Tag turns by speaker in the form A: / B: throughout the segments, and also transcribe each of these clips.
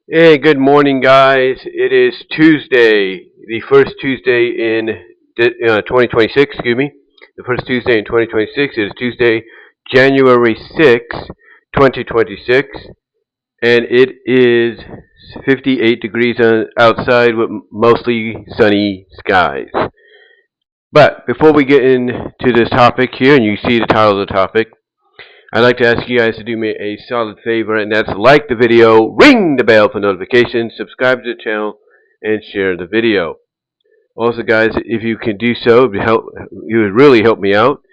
A: Hey, good morning, guys. It is Tuesday, the first Tuesday in 2026, excuse me. The first Tuesday in 2026 is Tuesday, January 6th, 2026, and it is 58 degrees outside with mostly sunny skies. But before we get into this topic here, and you see the title of the topic, I'd like to ask you guys to do me a solid favor, and that's like the video, ring the bell for notifications, subscribe to the channel, and share the video. Also, guys, if you can do so, you would really help me out.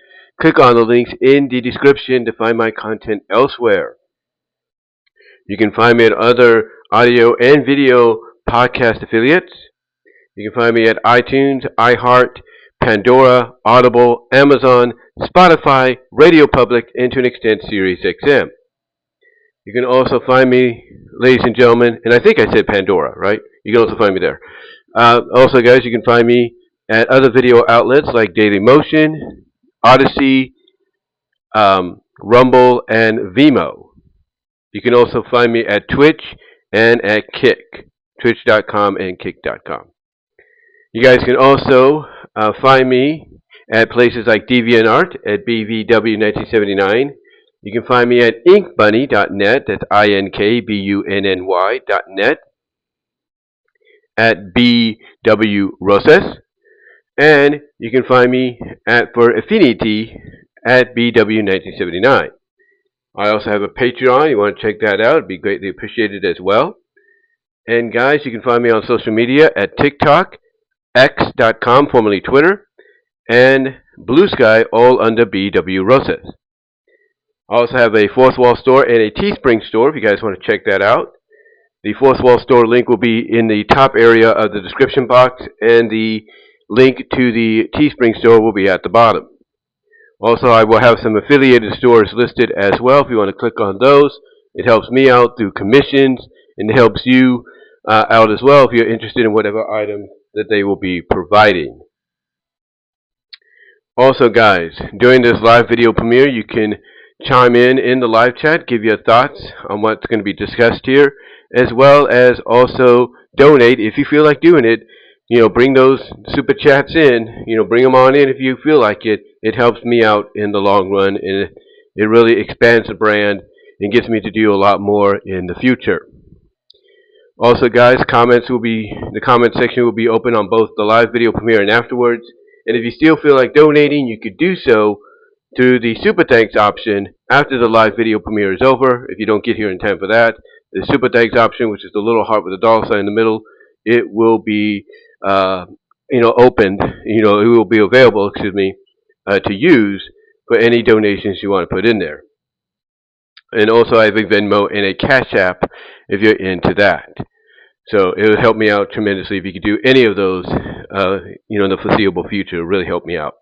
A: Click on the links in the description to find my content elsewhere. You can find me at other audio and video podcast affiliates. You can find me at iTunes, iHeart, Pandora, Audible, Amazon, Spotify, Radio Public, and to an extent Sirius XM. You can also find me, ladies and gentlemen, and I think I said Pandora, right? You can also find me there. Also, guys, you can find me at other video outlets like Dailymotion, Odyssey, Rumble, and Vimeo. You can also find me at Twitch and at Kick, twitch.com and kick.com. You guys can also find me at places like DeviantArt at BVW1979. You can find me at inkbunny.net, that's INKBUNNY.net, at BWRoses, and you can find me for Affinity at BW1979. I also have a Patreon. You want to check that out. It'd be greatly appreciated as well. And guys, you can find me on social media at TikTok, X.com, formerly Twitter, and Blue Sky, all under BW Roses. I also have a Fourth Wall store and a Teespring store if you guys want to check that out. The Fourth Wall store link will be in the top area of the description box, and the link to the Teespring store will be at the bottom. Also, I will have some affiliated stores listed as well if you want to click on those. It helps me out through commissions, and it helps you out as well if you're interested in whatever item that they will be providing. Also, guys, during this live video premiere, you can chime in the live chat, give your thoughts on what's going to be discussed here, as well as also donate if you feel like doing it. Bring those super chats in. Bring them on in if you feel like it. It helps me out in the long run, and it really expands the brand and gets me to do a lot more in the future. Also, guys, the comment section will be open on both the live video premiere and afterwards. And if you still feel like donating, you could do so through the Super Thanks option after the live video premiere is over. If you don't get here in time for that, the Super Thanks option, which is the little heart with the dollar sign in the middle, it will be opened. It will be available, to use for any donations you want to put in there. And also, I have a Venmo and a Cash App if you're into that. So it would help me out tremendously if you could do any of those, in the foreseeable future. It would really help me out.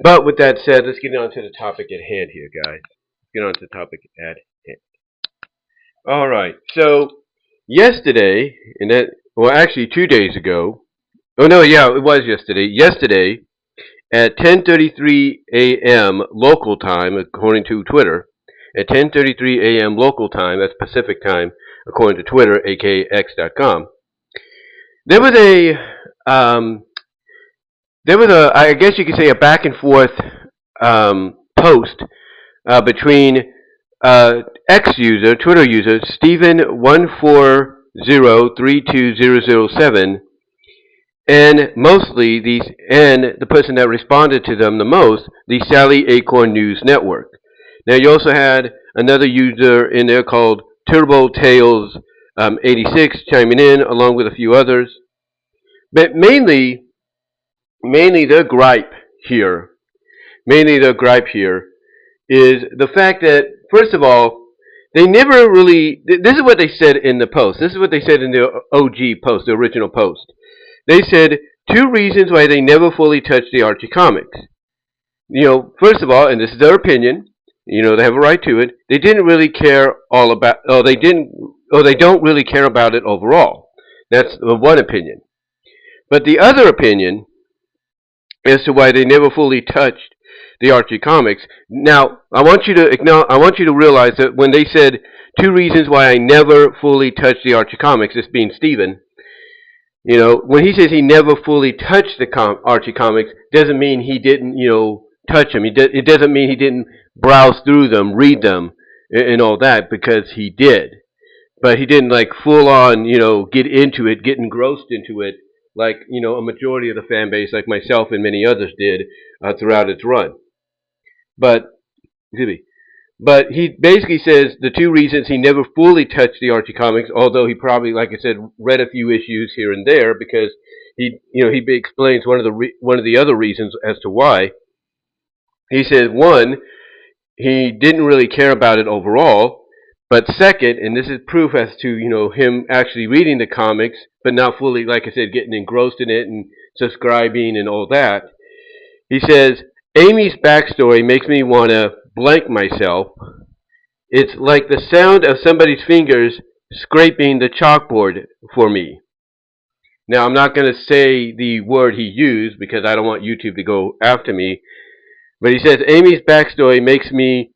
A: But with that said, let's get on to the topic at hand here, guys. Let's get on to the topic at hand. All right. So yesterday, actually 2 days ago. Oh no, yeah, it was yesterday. Yesterday at 10:33 a.m. local time, according to Twitter, at 10:33 a.m. local time, that's Pacific time, according to Twitter, aka X.com. There was I guess you could say, a back and forth post between Twitter user Steven140320007, and the person that responded to them the most, the Sally Acorn News Network. Now you also had another user in there called Turbo Tales 86 chiming in, along with a few others. But mainly their gripe here is the fact that, first of all, they never really, this is what they said in the post. This is what they said in the OG post, the original post. They said 2 reasons why they never fully touched the Archie comics. First of all, and this is their opinion, they have a right to it, they didn't really care they don't really care about it overall. That's one opinion. But the other opinion as to why they never fully touched the Archie comics. Now, I want you to realize that when they said 2 reasons why I never fully touched the Archie comics, this being Steven. When he says he never fully touched the Archie comics, doesn't mean he didn't, touch them. It doesn't mean he didn't browse through them, read them, and all that, because he did. But he didn't, like, full on, get into it, get engrossed into it, like, a majority of the fan base, like myself and many others did throughout its run. But, excuse me. But he basically says the 2 reasons he never fully touched the Archie comics, although he probably, like I said, read a few issues here and there, because he explains one of the other reasons as to why. He says, one, he didn't really care about it overall, but second, and this is proof as to him actually reading the comics, but not fully, like I said, getting engrossed in it and subscribing and all that. He says, Amy's backstory makes me want to blank myself. It's like the sound of somebody's fingers scraping the chalkboard for me. Now, I'm not going to say the word he used because I don't want YouTube to go after me. But he says, Amy's backstory makes me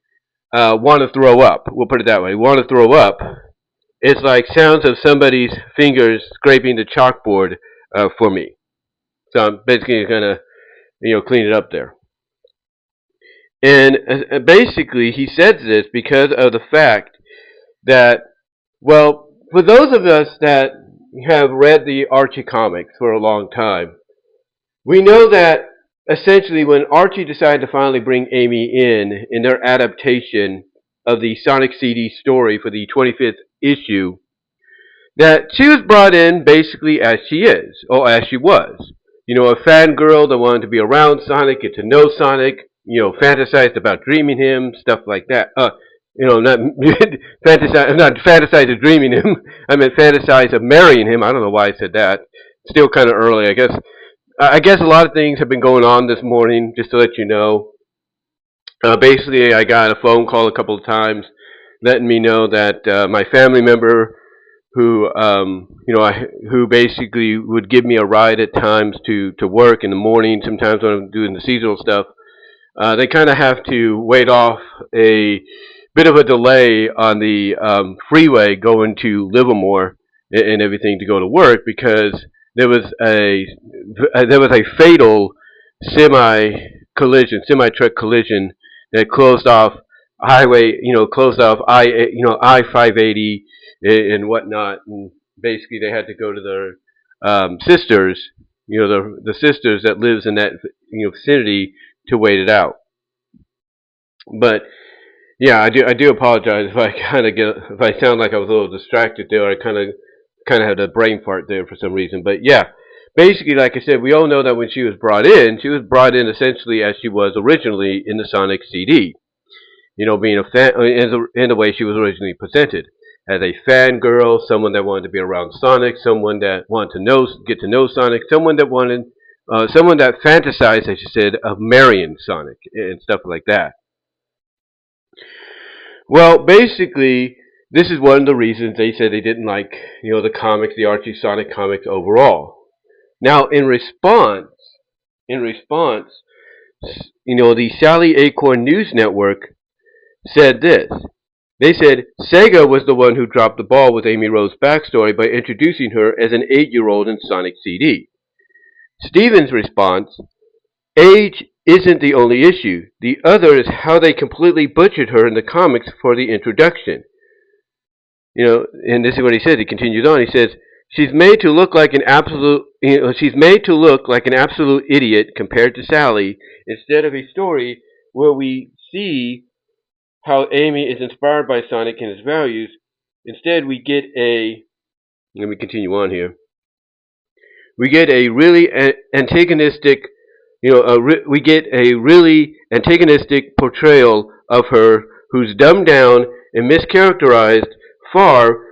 A: want to throw up. We'll put it that way. Want to throw up. It's like sounds of somebody's fingers scraping the chalkboard for me. So I'm basically going to, clean it up there. And basically, he says this because of the fact that, well, for those of us that have read the Archie comics for a long time, we know that essentially when Archie decided to finally bring Amy in their adaptation of the Sonic CD story for the 25th issue, that she was brought in basically as she is, or as she was. A fangirl that wanted to be around Sonic, get to know Sonic, fantasized about dreaming him, stuff like that. Not fantasize of dreaming him. I meant fantasize of marrying him. I don't know why I said that. Still kind of early, I guess. I guess a lot of things have been going on this morning, just to let you know. Basically, I got a phone call a couple of times letting me know that my family member who basically would give me a ride at times to work in the morning, sometimes when I'm doing the seasonal stuff, they kind of have to wait off a bit of a delay on the freeway going to Livermore and everything to go to work because there was a fatal semi-truck collision that closed off I-580 and whatnot, and basically they had to go to their sisters, the sisters that lives in that vicinity to wait it out. But yeah, I do apologize if I sound like I was a little distracted there. I kind of had a brain fart there for some reason. But yeah, basically, like I said, we all know that when she was brought in essentially as she was originally in the Sonic CD. Being a fan in the way she was originally presented, as a fangirl, someone that wanted to be around Sonic, someone that wanted to get to know Sonic, someone that fantasized, as you said, of marrying Sonic and stuff like that. Well, basically, this is one of the reasons they said they didn't like, the comics, the Archie Sonic comics overall. Now, in response, the Sally Acorn News Network said this. They said Sega was the one who dropped the ball with Amy Rose's backstory by introducing her as an 8-year-old in Sonic CD. Steven's response, age isn't the only issue. The other is how they completely butchered her in the comics for the introduction. And this is what he said. He continues on. He says, she's made to look like an absolute idiot compared to Sally, instead of a story where we see how Amy is inspired by Sonic and his values. Instead, we get let me continue on here. We get a really antagonistic, portrayal of her, who's dumbed down and mischaracterized far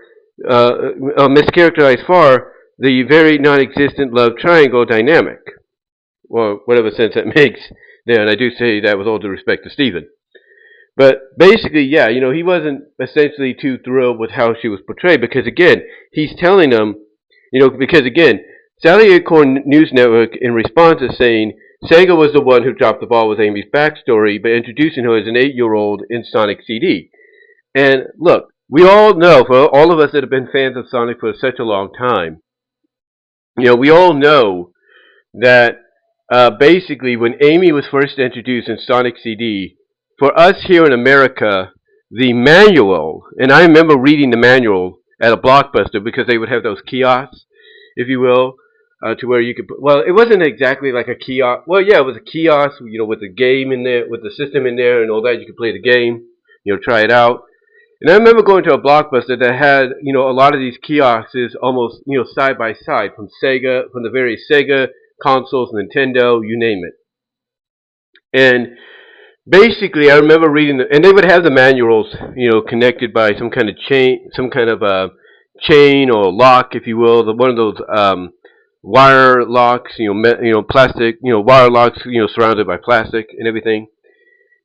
A: the very non-existent love triangle dynamic. Well, whatever sense that makes there, and I do say that with all due respect to Stephen. But basically, yeah, he wasn't essentially too thrilled with how she was portrayed because, again, he's telling them, Sally Acorn News Network in response is saying Sega was the one who dropped the ball with Amy's backstory by introducing her as an 8-year-old in Sonic CD. And look, We all know, for all of us that have been fans of Sonic for such a long time, we all know that basically when Amy was first introduced in Sonic CD, for us here in America, the manual, and I remember reading the manual at a Blockbuster because they would have those kiosks, if you will, to where you could put, well, it wasn't exactly like a kiosk. Well, yeah, it was a kiosk, with the game in there, with the system in there and all that. You could play the game, try it out. And I remember going to a Blockbuster that had, a lot of these kiosks almost, side by side from Sega, from the various Sega consoles, Nintendo, you name it. And basically, I remember reading, and they would have the manuals, connected by some kind of chain, chain or lock, if you will, one of those wire locks, plastic, wire locks, surrounded by plastic and everything.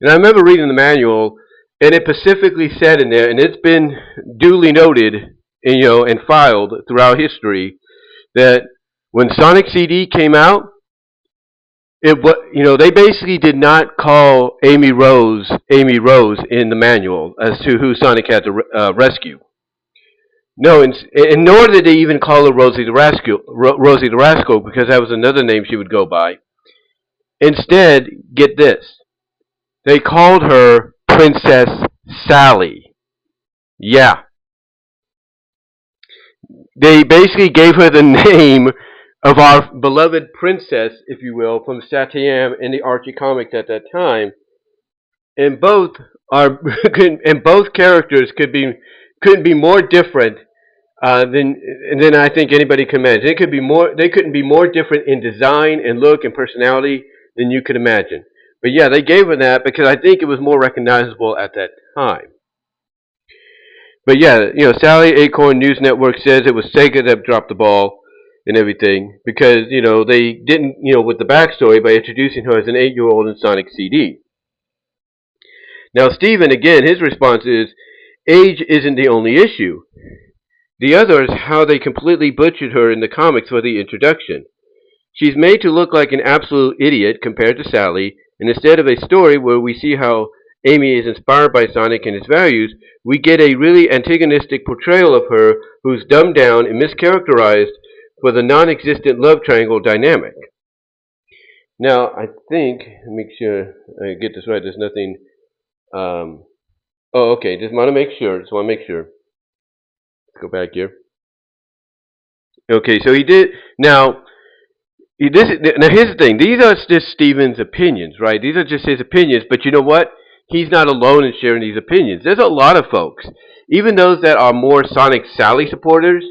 A: And I remember reading the manual, and it specifically said in there, and it's been duly noted, and filed throughout history, that when Sonic CD came out, they basically did not call Amy Rose in the manual as to who Sonic had to rescue. No, and nor did they even call her Rosie the Rascal, because that was another name she would go by. Instead, get this, they called her Princess Sally. Yeah. They basically gave her the name of our beloved princess, if you will, from Satyam in the Archie comics at that time. And both are and both characters couldn't be more different than I think anybody can imagine. They couldn't be more different in design and look and personality than you could imagine. But yeah, they gave her that because I think it was more recognizable at that time. But yeah, Sally Acorn News Network says it was Sega that dropped the ball and everything because, they didn't, with the backstory by introducing her as an 8-year-old in Sonic CD. Now, Steven, again, his response is, age isn't the only issue. The other is how they completely butchered her in the comics for the introduction. She's made to look like an absolute idiot compared to Sally, and instead of a story where we see how Amy is inspired by Sonic and his values, we get a really antagonistic portrayal of her who's dumbed down and mischaracterized for the non-existent love triangle dynamic. Now, I think, make sure I get this right, there's nothing, okay, just want to make sure, Let's go back here. Okay, so he did, now here's the thing, these are just Steven's opinions, right? These are just his opinions, but you know what? He's not alone in sharing these opinions. There's a lot of folks, even those that are more Sonic Sally supporters,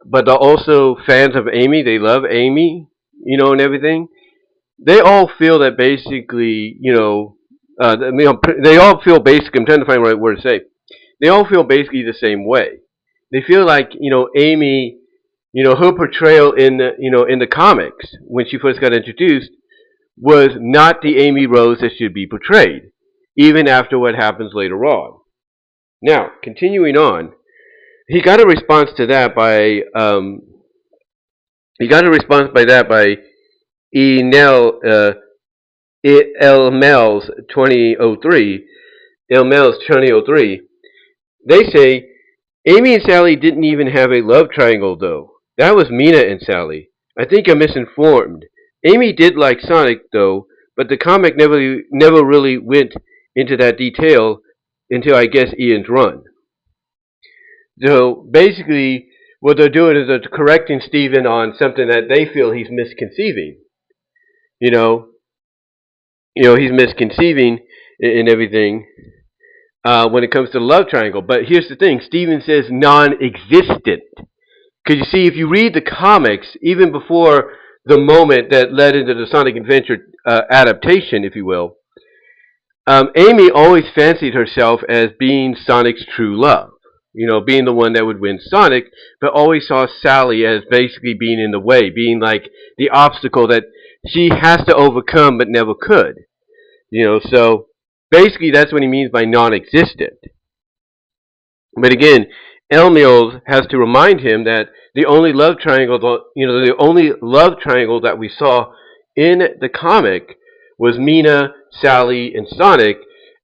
A: but they're also fans of Amy. They love Amy, and everything. They all feel that basically, they all feel basically, I'm trying to find the right word to say. They all feel basically the same way. They feel like, Amy, her portrayal in the comics when she first got introduced was not the Amy Rose that should be portrayed, even after what happens later on. Now, continuing on, he got a response to that by Elmel's 2003. Elmel's 2003. They say Amy and Sally didn't even have a love triangle, though. That was Mina and Sally. I think I'm misinformed. Amy did like Sonic, though, but the comic never really went into that detail until, I guess, Ian's run. So basically, what they're doing is they're correcting Steven on something that they feel he's misconceiving. He's misconceiving and everything when it comes to the love triangle. But here's the thing, Steven says non-existent. Because you see, if you read the comics, even before the moment that led into the Sonic Adventure adaptation, if you will, Amy always fancied herself as being Sonic's true love. Being the one that would win Sonic, but always saw Sally as basically being in the way, being like the obstacle that she has to overcome but never could. So basically that's what he means by non-existent. But again, Elmios has to remind him that the only love triangle, that we saw in the comic was Mina, Sally, and Sonic,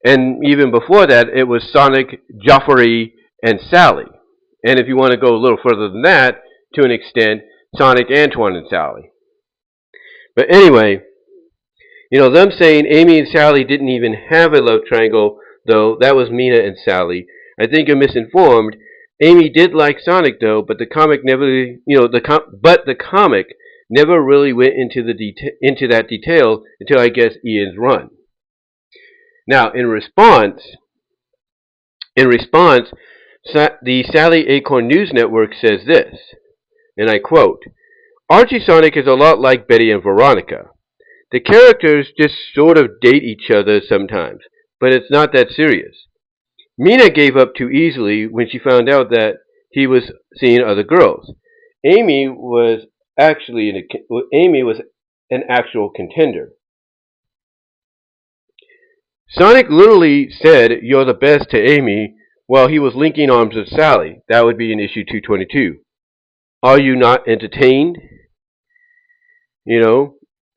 A: and even before that, it was Sonic, Joffrey, and Sally. And if you want to go a little further than that, to an extent, Sonic, Antoine, and Sally. But anyway, them saying Amy and Sally didn't even have a love triangle, though, that was Mina and Sally. I think you're misinformed. Amy did like Sonic, though, but the comic never, the comic never really went into that detail until, I guess, Ian's run. Now, in response, the Sally Acorn News Network says this, and I quote, Archie Sonic is a lot like Betty and Veronica. The characters just sort of date each other sometimes, but it's not that serious. Mina gave up too easily when she found out that he was seeing other girls. Amy was an actual contender. Sonic literally said, "You're the best" to Amy while he was linking arms with Sally. That would be in issue 222. Are you not entertained?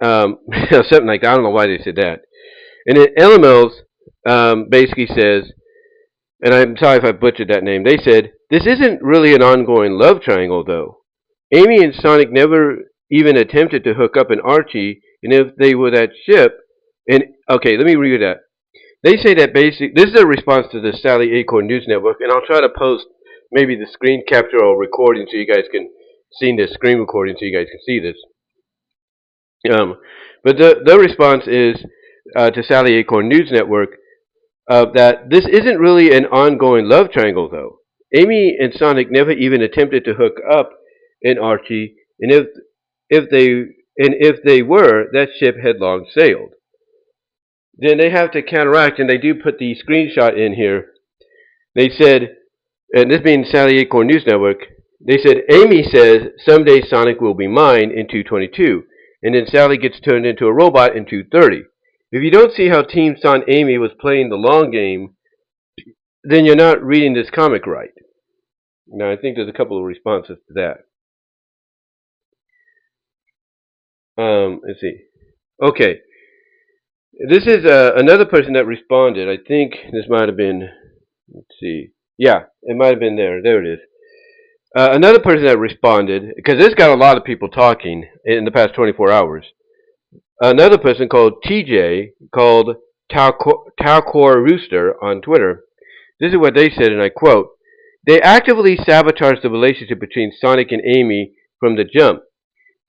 A: Something like that. I don't know why they said that. And then LMLs basically says, and I'm sorry if I butchered that name, they said, this isn't really an ongoing love triangle, though. Amy and Sonic never even attempted to hook up an Archie, and if they were that ship, okay, let me read that. They say that this is a response to the Sally Acorn News Network, and I'll try to post maybe the screen capture or recording so you guys can see this screen recording so you guys can see this. But the response is to Sally Acorn News Network that this isn't really an ongoing love triangle, though. Amy and Sonic never even attempted to hook up an Archie, and if they were, that ship had long sailed. Then they have to counteract, and they do put the screenshot in here. They said, and this being Sally Acorn News Network, they said, Amy says, someday Sonic will be mine in 222, and then Sally gets turned into a robot in 230. If you don't see how Team Son Amy was playing the long game, then you're not reading this comic right. Now, I think there's a couple of responses to that. Let's see. Okay. This is another person that responded. I think this might have been, let's see. Yeah, it might have been there. There it is. Another person that responded, because this got a lot of people talking in the past 24 hours. Another person called TJ, called Talcor Rooster on Twitter. This is what they said, and I quote, they actively sabotaged the relationship between Sonic and Amy from the jump.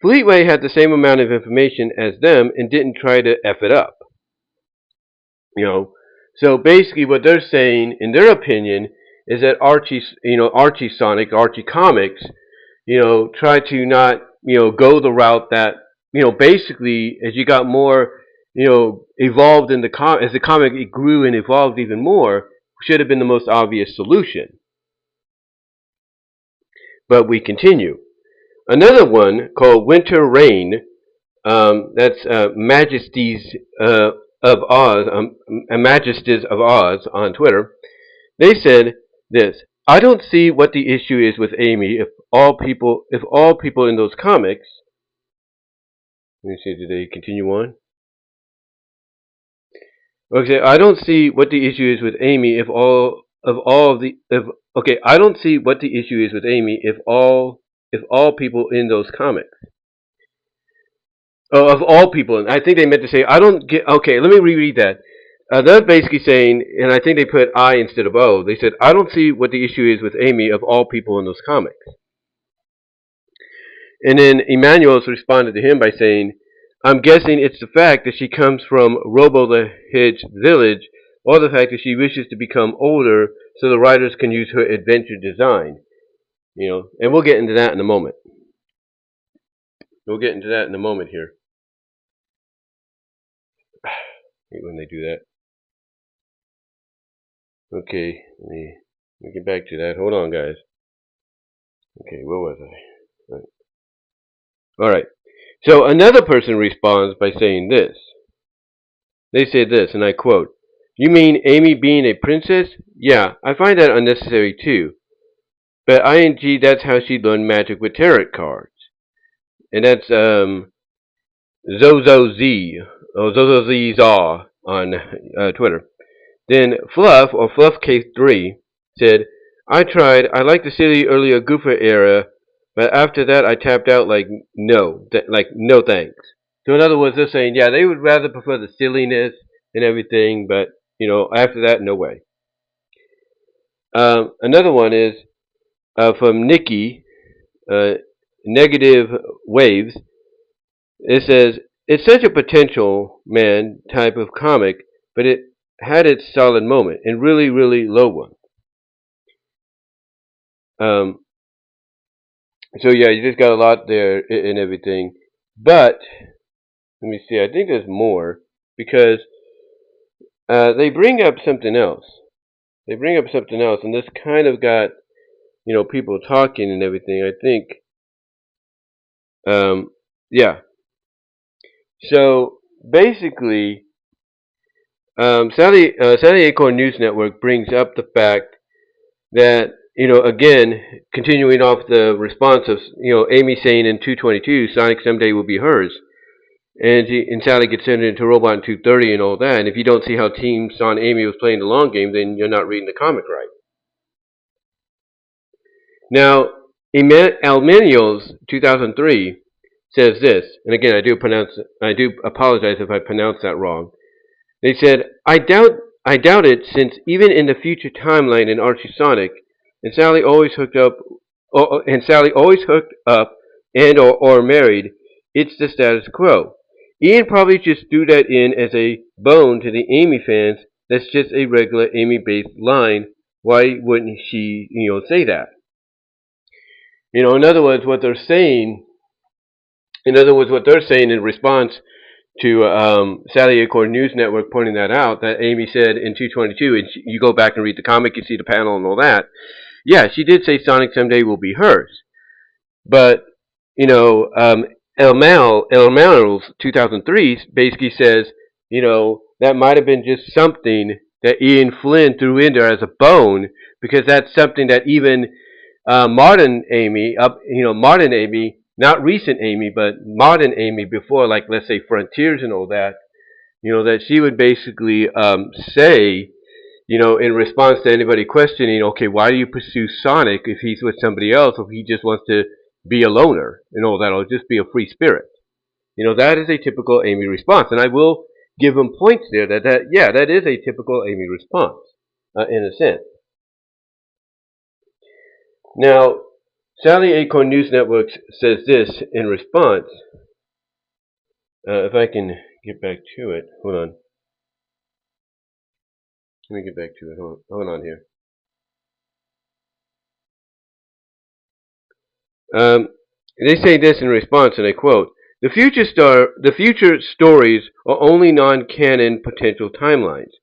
A: Fleetway had the same amount of information as them and didn't try to F it up. So basically what they're saying, in their opinion, is that Archie Sonic, Archie Comics, try to not, go the route that, basically, as you got more, evolved in as the comic it grew and evolved even more, should have been the most obvious solution. But we continue. Another one called Winter Rain, that's Majesties of Oz on Twitter. They said this: I don't see what the issue is with Amy if all people in those comics. Let me see, did they continue on? Okay, I don't see what the issue is with Amy if all people in those comics. Oh, of all people, and I think they meant to say, I don't get, okay, let me reread that. They're basically saying, and I think they put I instead of O, they said, I don't see what the issue is with Amy of all people in those comics. And then Emmanuel's responded to him by saying, I'm guessing it's the fact that she comes from Robo the Hedge village, or the fact that she wishes to become older so the writers can use her adventure design. And we'll get into that in a moment. We'll get into that in a moment here. I hate when they do that. Okay, let me get back to that. Hold on, guys. Okay, where was I? Alright. So another person responds by saying this. They said this, and I quote, you mean Amy being a princess? Yeah, I find that unnecessary too. But ING, that's how she learned magic with tarot cards. And that's ZozoZ, or ZozoZzaw on Twitter. Then Fluff, or FluffK3, said, I tried. I liked the silly earlier Goofer era, but after that I tapped out like no thanks. So in other words, they're saying, yeah, they would rather prefer the silliness and everything, but after that, no way. Another one is from Nikki, uh, Negative Waves. It says, it's such a potential, man, type of comic, but it had its solid moment, and really, really low one. Um, so yeah, you just got a lot there and everything. But, let me see, I think there's more, because they bring up something else. They bring up something else, and this kind of got, people talking and everything, I think. Yeah. So, basically, Saturday Acorn News Network brings up the fact that, again, continuing off the response of, Amy saying in 222, Sonic someday will be hers. And Sally gets turned into a robot in 230 and all that. And if you don't see how Team Son Amy was playing the long game, then you're not reading the comic right. Now, Almenios 2003 says this, and again, I do apologize if I pronounce that wrong. They said, I doubt it, since even in the future timeline in Archie Sonic, and Sally always hooked up, and or married. It's the status quo. Ian probably just threw that in as a bone to the Amy fans. That's just a regular Amy-based line. Why wouldn't she, say that? In other words, what they're saying. In other words, what they're saying in response to Sally Acorn News Network pointing that out, that Amy said in 222, and you go back and read the comic, you see the panel and all that. Yeah, she did say Sonic someday will be hers. But, El Mal's 2003 basically says, that might have been just something that Ian Flynn threw in there as a bone, because that's something that even modern Amy, not recent Amy, but modern Amy before, like, let's say, Frontiers and all that, that she would basically say, in response to anybody questioning, okay, why do you pursue Sonic if he's with somebody else, or if he just wants to be a loner and all that, or just be a free spirit? That is a typical Amy response. And I will give him points there that is a typical Amy response, in a sense. Now, Sally Acorn News Network says this in response. If I can get back to it. Hold on. Let me get back to it. Hold on here. They say this in response, and I quote, the future stories are only non-canon potential timelines.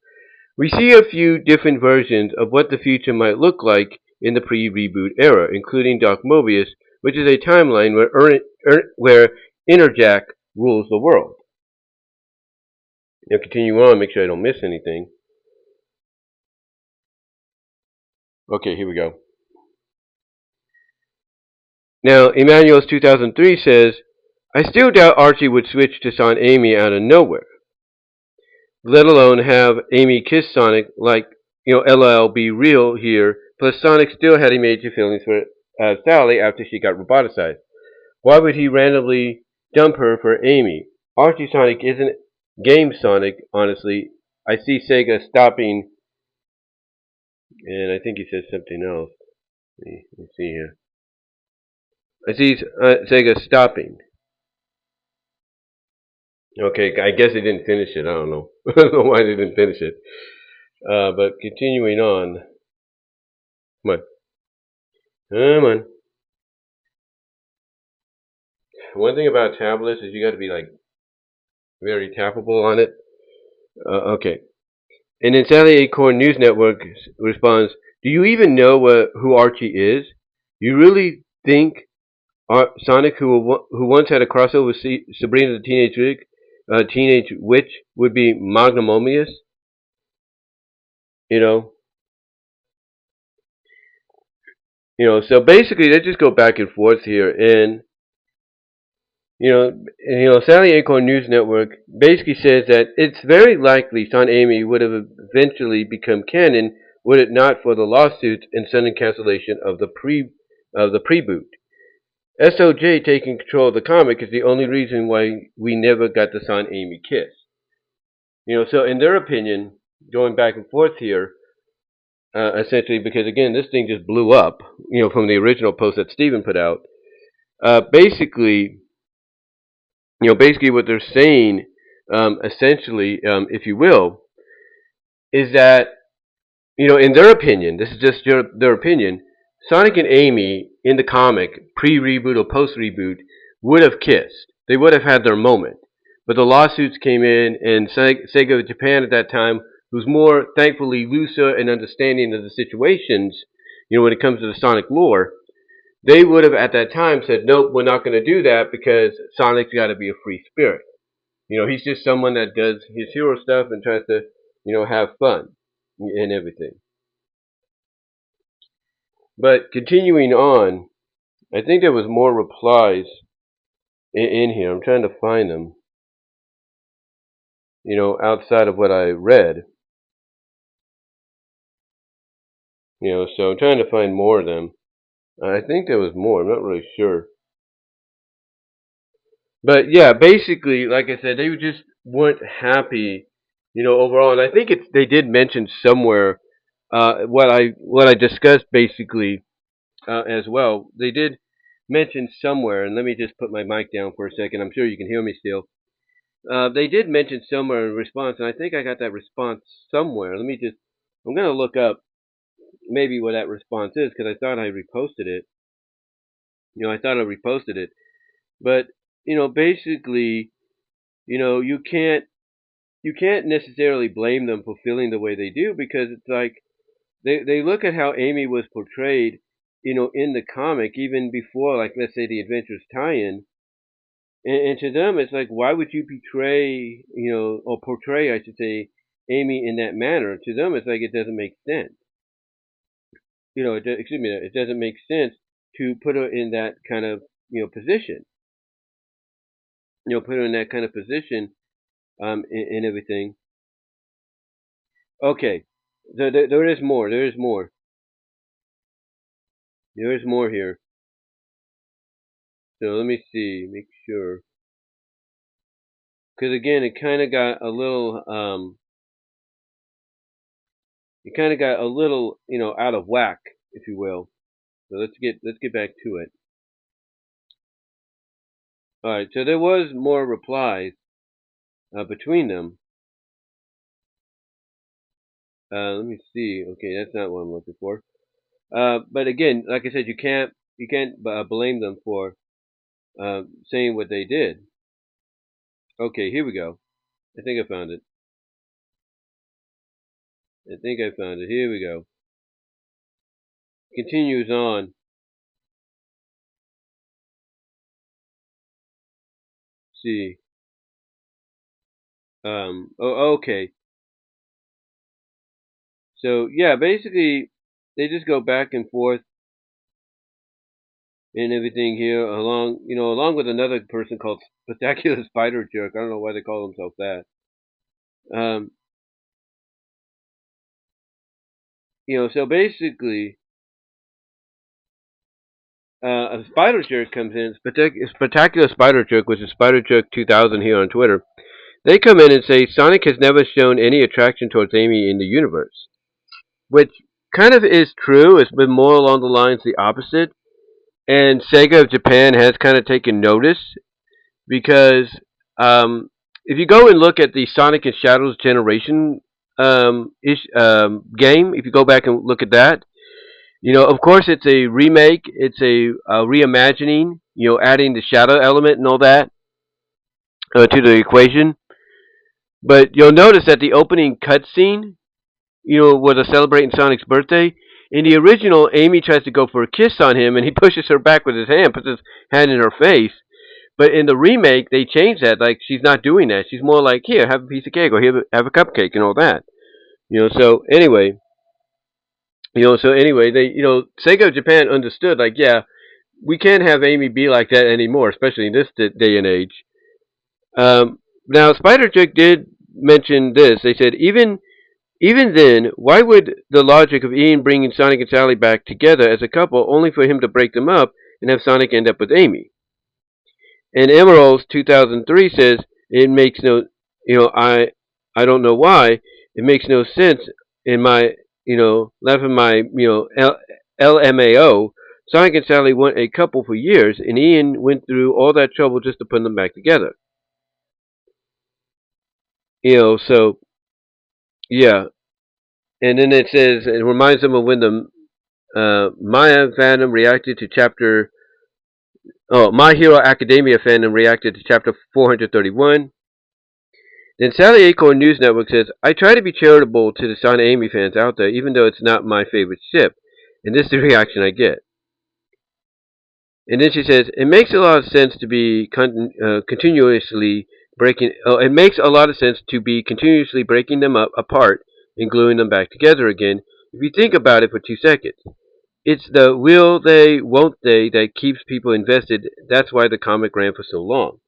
A: We see a few different versions of what the future might look like in the pre-reboot era, including Doc Mobius, which is a timeline where Interjack rules the world. Now continue on, make sure I don't miss anything. Okay, here we go. Now, Emmanuel's 2003 says, I still doubt Archie would switch to Son Amy out of nowhere, let alone have Amy kiss Sonic like, LL be real here, plus Sonic still had major feelings for Sally after she got roboticized. Why would he randomly dump her for Amy? Archie Sonic isn't game Sonic, honestly. I see Sega stopping, and I think he says something else. Let me see here. I see Sega stopping. Okay, I guess they didn't finish it. I don't know. I don't know why they didn't finish it. But continuing on. Come on. Come on. One thing about tablets is you got to be like very tappable on it. Okay. And then Sally Acorn News Network responds, do you even know who Archie is? You really think Sonic, who once had a crossover with Sabrina the Teenage Witch, would be magnanimous? So basically they just go back and forth here, and Sally Acorn News Network basically says that it's very likely Son Amy would have eventually become canon were it not for the lawsuits and sudden cancellation of the pre-boot. SOJ taking control of the comic is the only reason why we never got the Son Amy kiss. So in their opinion, going back and forth here, essentially because again this thing just blew up, from the original post that Steven put out. Basically what they're saying, essentially, if you will, is that in their opinion, this is just their opinion, Sonic and Amy in the comic, pre-reboot or post-reboot, would have kissed. They would have had their moment. But the lawsuits came in, and Sega Japan at that time was more, thankfully, looser and understanding of the situations, when it comes to the Sonic lore. They would have at that time said, nope, we're not going to do that because Sonic's got to be a free spirit. He's just someone that does his hero stuff and tries to, have fun and everything. But continuing on, I think there was more replies in here. I'm trying to find them, outside of what I read. So I'm trying to find more of them. I think there was more. I'm not really sure. But yeah, basically, like I said, they just weren't happy, overall. And I think they did mention somewhere what I discussed basically as well. They did mention somewhere, and let me just put my mic down for a second. I'm sure you can hear me still. They did mention somewhere in response, and I think I got that response somewhere. I'm going to look up maybe what that response is because I thought I reposted it. I thought I reposted it. But, basically, you can't necessarily blame them for feeling the way they do because it's like they look at how Amy was portrayed, in the comic even before, like, let's say the Adventures tie-in, and to them it's like, why would you betray, or portray, I should say, Amy in that manner? To them it's like it doesn't make sense. It doesn't make sense to put her in that kind of, position. Put her in that kind of position, and everything. Okay, there is more. There is more. There is more here. So let me see, make sure. Because again, it kind of got a little, out of whack, if you will. So let's get back to it. All right. So there was more replies between them. Let me see. Okay, that's not what I'm looking for. But again, like I said, you can't blame them for saying what they did. Okay, here we go. I think I found it. Here we go. Continues on. See. Okay. So yeah, basically they just go back and forth and everything here, along with another person called Spectacular Spider Jerk. I don't know why they call themselves that. So basically, a Spider Jerk comes in. Spectacular Spider Jerk, which is Spider Jerk 2000 here on Twitter. They come in and say Sonic has never shown any attraction towards Amy in the universe, which kind of is true. It's been more along the lines the opposite. And Sega of Japan has kind of taken notice because if you go and look at the Sonic and Shadows Generation game, if you go back and look at that, of course it's a remake, it's a reimagining, adding the shadow element and all that to the equation. But you'll notice that the opening cutscene, where they're celebrating Sonic's birthday, in the original, Amy tries to go for a kiss on him, and he pushes her back with his hand, puts his hand in her face. But in the remake, they changed that. Like, she's not doing that. She's more like, here, have a piece of cake, or here, have a cupcake, and all that. So anyway, they, Sega of Japan understood, like, yeah, we can't have Amy be like that anymore, especially in this day and age. Now, Spider Chick did mention this. They said, even Even then, why would the logic of Ian bringing Sonic and Sally back together as a couple only for him to break them up and have Sonic end up with Amy? And Emerald's 2003 says it makes no, I don't know why it makes no sense in my, left in my, LMAO. Sonic and Sally weren't a couple for years, and Ian went through all that trouble just to put them back together. So yeah, and then it says it reminds them of when the Maya fandom reacted to chapter. Oh, My Hero Academia fandom reacted to chapter 431. Then Sally Acorn News Network says, I try to be charitable to the Son Amy fans out there, even though it's not my favorite ship. And this is the reaction I get. And then she says, it makes a lot of sense to be continuously breaking. Oh, it makes a lot of sense to be continuously breaking them up apart and gluing them back together again. If you think about it for 2 seconds, it's the will they, won't they that keeps people invested. That's why the comic ran for so long.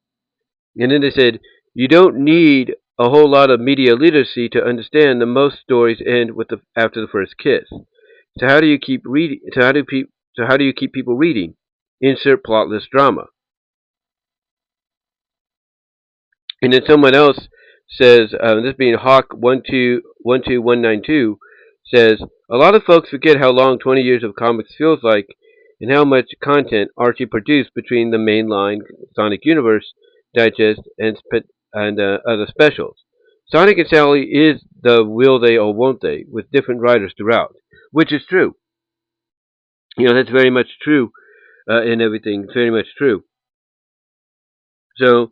A: And then they said, you don't need a whole lot of media literacy to understand that most stories end with after the first kiss. So how do you keep reading? So how do you keep people reading? Insert plotless drama. And then someone else says, this being Hawk12192, says, a lot of folks forget how long 20 years of comics feels like and how much content Archie produced between the mainline Sonic Universe Digest and other specials. Sonic and Sally is the will they or won't they, with different writers throughout, which is true. That's very much true in everything. It's very much true. So,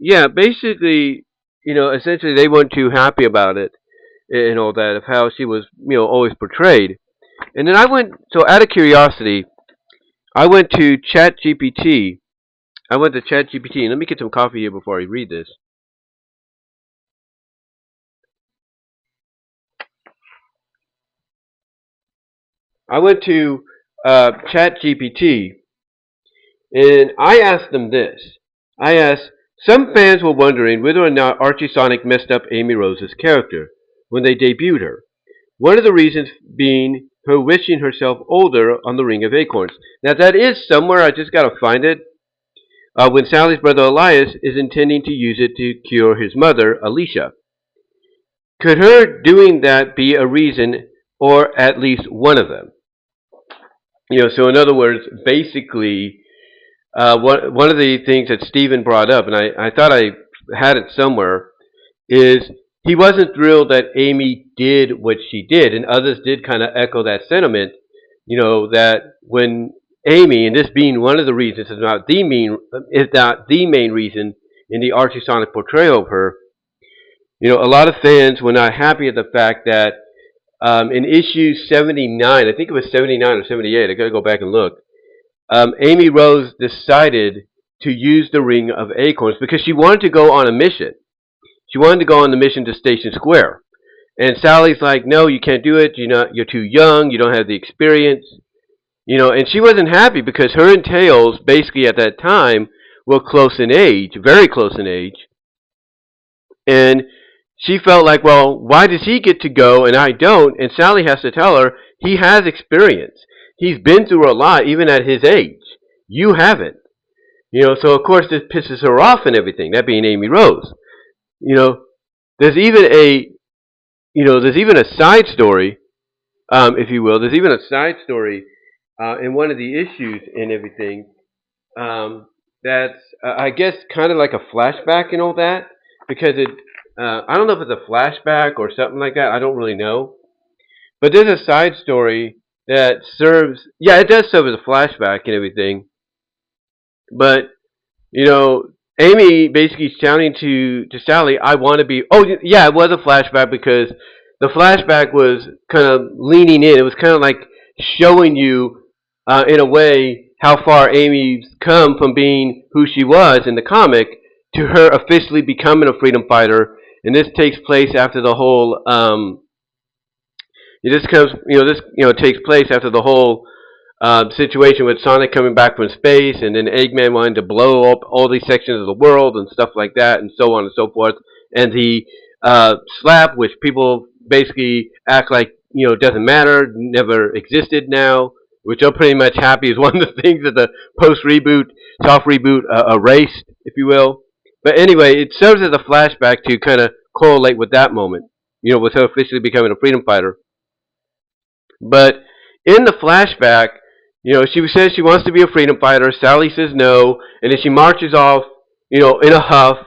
A: yeah, basically, essentially they weren't too happy about it and all that, of how she was, always portrayed. And then so out of curiosity, I went to ChatGPT. And let me get some coffee here before I read this. I went to ChatGPT, and I asked them this. I asked, some fans were wondering whether or not Archie Sonic messed up Amy Rose's character when they debuted her. One of the reasons being her wishing herself older on the Ring of Acorns. Now that is somewhere, I just gotta find it. When Sally's brother Elias is intending to use it to cure his mother, Alicia. Could her doing that be a reason, or at least one of them? So in other words, basically, one of the things that Stephen brought up, and I thought I had it somewhere, is he wasn't thrilled that Amy did what she did, and others did kind of echo that sentiment. That when Amy, and this being one of the reasons, is not the main reason in the Archie Sonic portrayal of her. A lot of fans were not happy at the fact that in issue 79, I think it was 79 or 78, I gotta go back and look, Amy Rose decided to use the Ring of Acorns because she wanted to go on a mission. She wanted to go on the mission to Station Square. And Sally's like, no, you can't do it. You're too young. You don't have the experience. And she wasn't happy because her and Tails, basically at that time, were close in age, very close in age. And she felt like, well, why does he get to go and I don't? And Sally has to tell her he has experience. He's been through a lot, even at his age. You haven't. So of course this pisses her off and everything, that being Amy Rose. There's even a side story, if you will. There's even a side story in one of the issues and everything that's, I guess, kind of like a flashback and all that, because I don't know if it's a flashback or something like that. I don't really know. But there's a side story that serves, yeah, it does serve as a flashback and everything. But, Amy basically shouting to Sally, I want to be, oh, yeah, it was a flashback because the flashback was kind of leaning in. It was kind of like showing you, in a way, how far Amy's come from being who she was in the comic to her officially becoming a freedom fighter. And this takes place after the whole, takes place after the whole situation with Sonic coming back from space, and then Eggman wanting to blow up all these sections of the world and stuff like that, and so on and so forth. And the slap, which people basically act like, it doesn't matter, never existed now, which I'm pretty much happy is one of the things that the post reboot, soft reboot erased, if you will. But anyway, it serves as a flashback to kind of correlate with that moment, with her officially becoming a freedom fighter. But in the flashback, she says she wants to be a freedom fighter. Sally says no, and then she marches off, in a huff,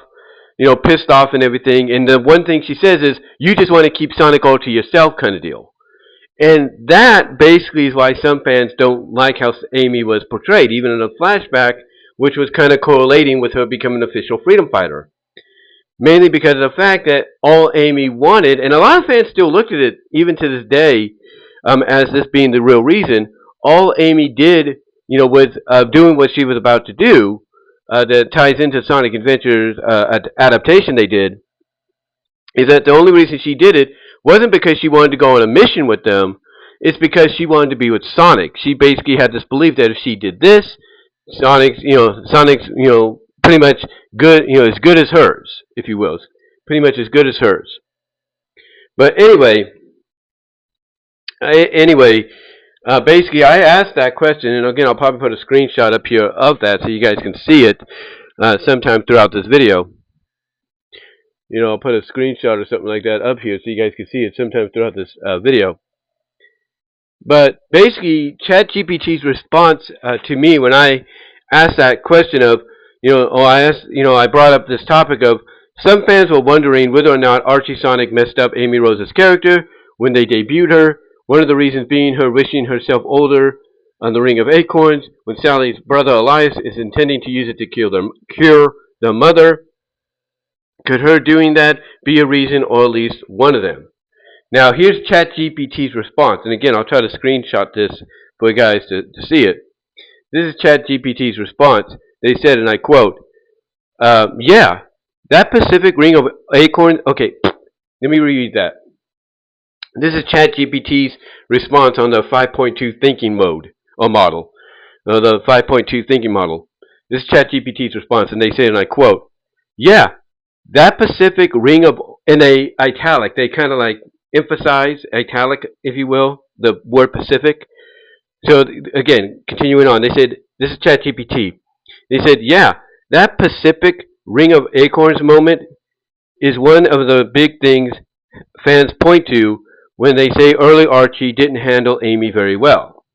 A: pissed off and everything. And the one thing she says is, "You just want to keep Sonic all to yourself," kind of deal. And that basically is why some fans don't like how Amy was portrayed, even in the flashback, which was kind of correlating with her becoming an official freedom fighter. Mainly because of the fact that all Amy wanted, and a lot of fans still looked at it, even to this day, as this being the real reason, all Amy did, with doing what she was about to do, that ties into Sonic Adventures adaptation they did, is that the only reason she did it wasn't because she wanted to go on a mission with them. It's because she wanted to be with Sonic. She basically had this belief that if she did this, Sonic's, pretty much good, as good as hers, if you will, pretty much as good as hers. But anyway, basically, I asked that question, and again, I'll probably put a screenshot up here of that so you guys can see it sometime throughout this video. I'll put a screenshot or something like that up here so you guys can see it sometime throughout this video. But basically, ChatGPT's response to me when I asked that question of, I brought up this topic of some fans were wondering whether or not Archie Sonic messed up Amy Rose's character when they debuted her. One of the reasons being her wishing herself older on the Ring of Acorns when Sally's brother Elias is intending to use it to cure their mother. Could her doing that be a reason, or at least one of them? Now, here's ChatGPT's response. And again, I'll try to screenshot this for you guys to see it. This is ChatGPT's response. They said, and I quote, yeah, that Pacific Ring of Acorns... Okay, let me reread that. This is ChatGPT's response on the 5.2 thinking mode, or model. The 5.2 thinking model. This is ChatGPT's response, and they say, and I quote, yeah, that Pacific Ring of, and they italic, they kind of like emphasize, italic, if you will, the word Pacific. So again, continuing on, they said, this is ChatGPT. They said, yeah, that Pacific Ring of Acorns moment is one of the big things fans point to when they say early Archie didn't handle Amy very well.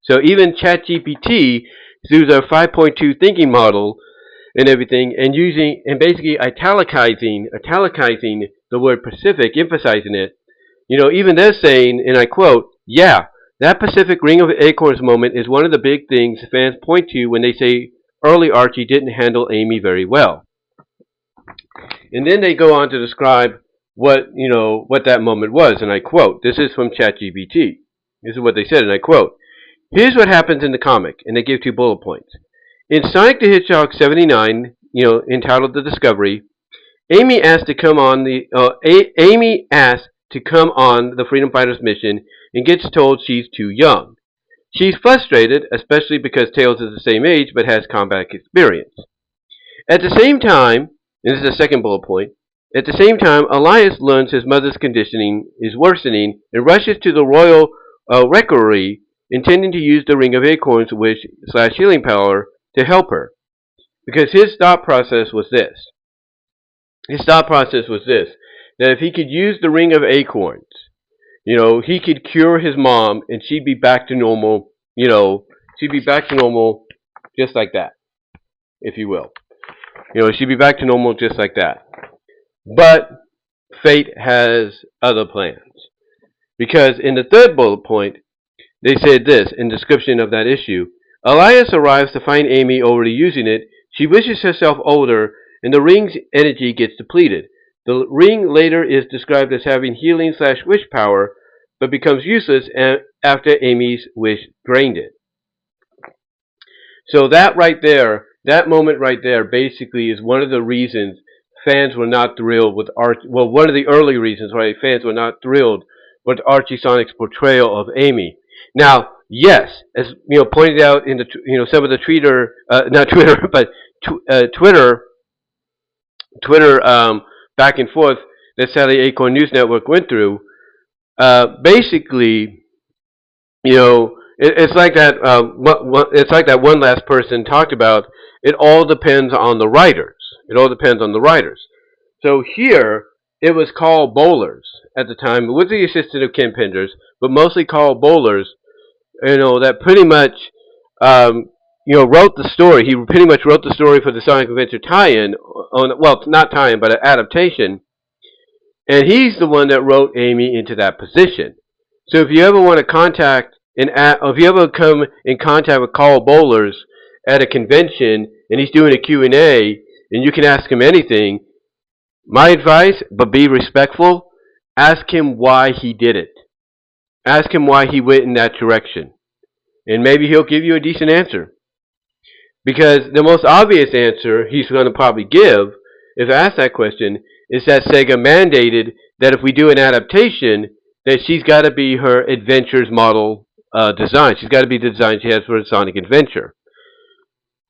A: So even ChatGPT, through their 5.2 thinking model, and everything, and basically italicizing the word Pacific, emphasizing it. Even they're saying, and I quote, yeah, that Pacific Ring of Acorns moment is one of the big things fans point to when they say early Archie didn't handle Amy very well. And then they go on to describe what that moment was, and I quote, this is from ChatGPT. This is what they said, and I quote, here's what happens in the comic, and they give 2 bullet points. In Sonic the Hedgehog 79, entitled The Discovery, Amy asked to come on the Freedom Fighters mission and gets told she's too young. She's frustrated, especially because Tails is the same age but has combat experience. At the same time, and this is the second bullet point, at the same time, Elias learns his mother's conditioning is worsening and rushes to the Royal Reliquary, intending to use the Ring of Acorns wish/healing power to help her. Because his thought process was this. That if he could use the Ring of Acorns, he could cure his mom and she'd be back to normal, just like that, if you will. She'd be back to normal just like that. But fate has other plans. Because in the third bullet point, they said this in description of that issue. Elias arrives to find Amy already using it. She wishes herself older, and the ring's energy gets depleted. The ring later is described as having healing/wish power, but becomes useless after Amy's wish drained it. So that moment right there, basically is one of the reasons fans were not thrilled with Archie. Well, one of the early reasons why fans were not thrilled with Archie Sonic's portrayal of Amy. Now, yes, as pointed out in the some of the Twitter back and forth, that Sally Acorn News Network went through, basically, it's like that. It's like that one last person talked about. It all depends on the writers. It all depends on the writers. So here, it was Carl Bowlers at the time. It was the assistant of Ken Penders, but mostly Carl Bowlers. That pretty much, wrote the story. He pretty much wrote the story for the Sonic Adventure tie-in. Well, not tie-in, but an adaptation. And he's the one that wrote Amy into that position. So if you ever want to contact or if you ever come in contact with Carl Bowlers at a convention and he's doing a Q&A and you can ask him anything, my advice, but be respectful, ask him why he did it. Ask him why he went in that direction. And maybe he'll give you a decent answer. Because the most obvious answer he's going to probably give, if asked that question, is that Sega mandated that if we do an adaptation, that she's got to be her adventures model design. She's got to be the design she has for a Sonic Adventure.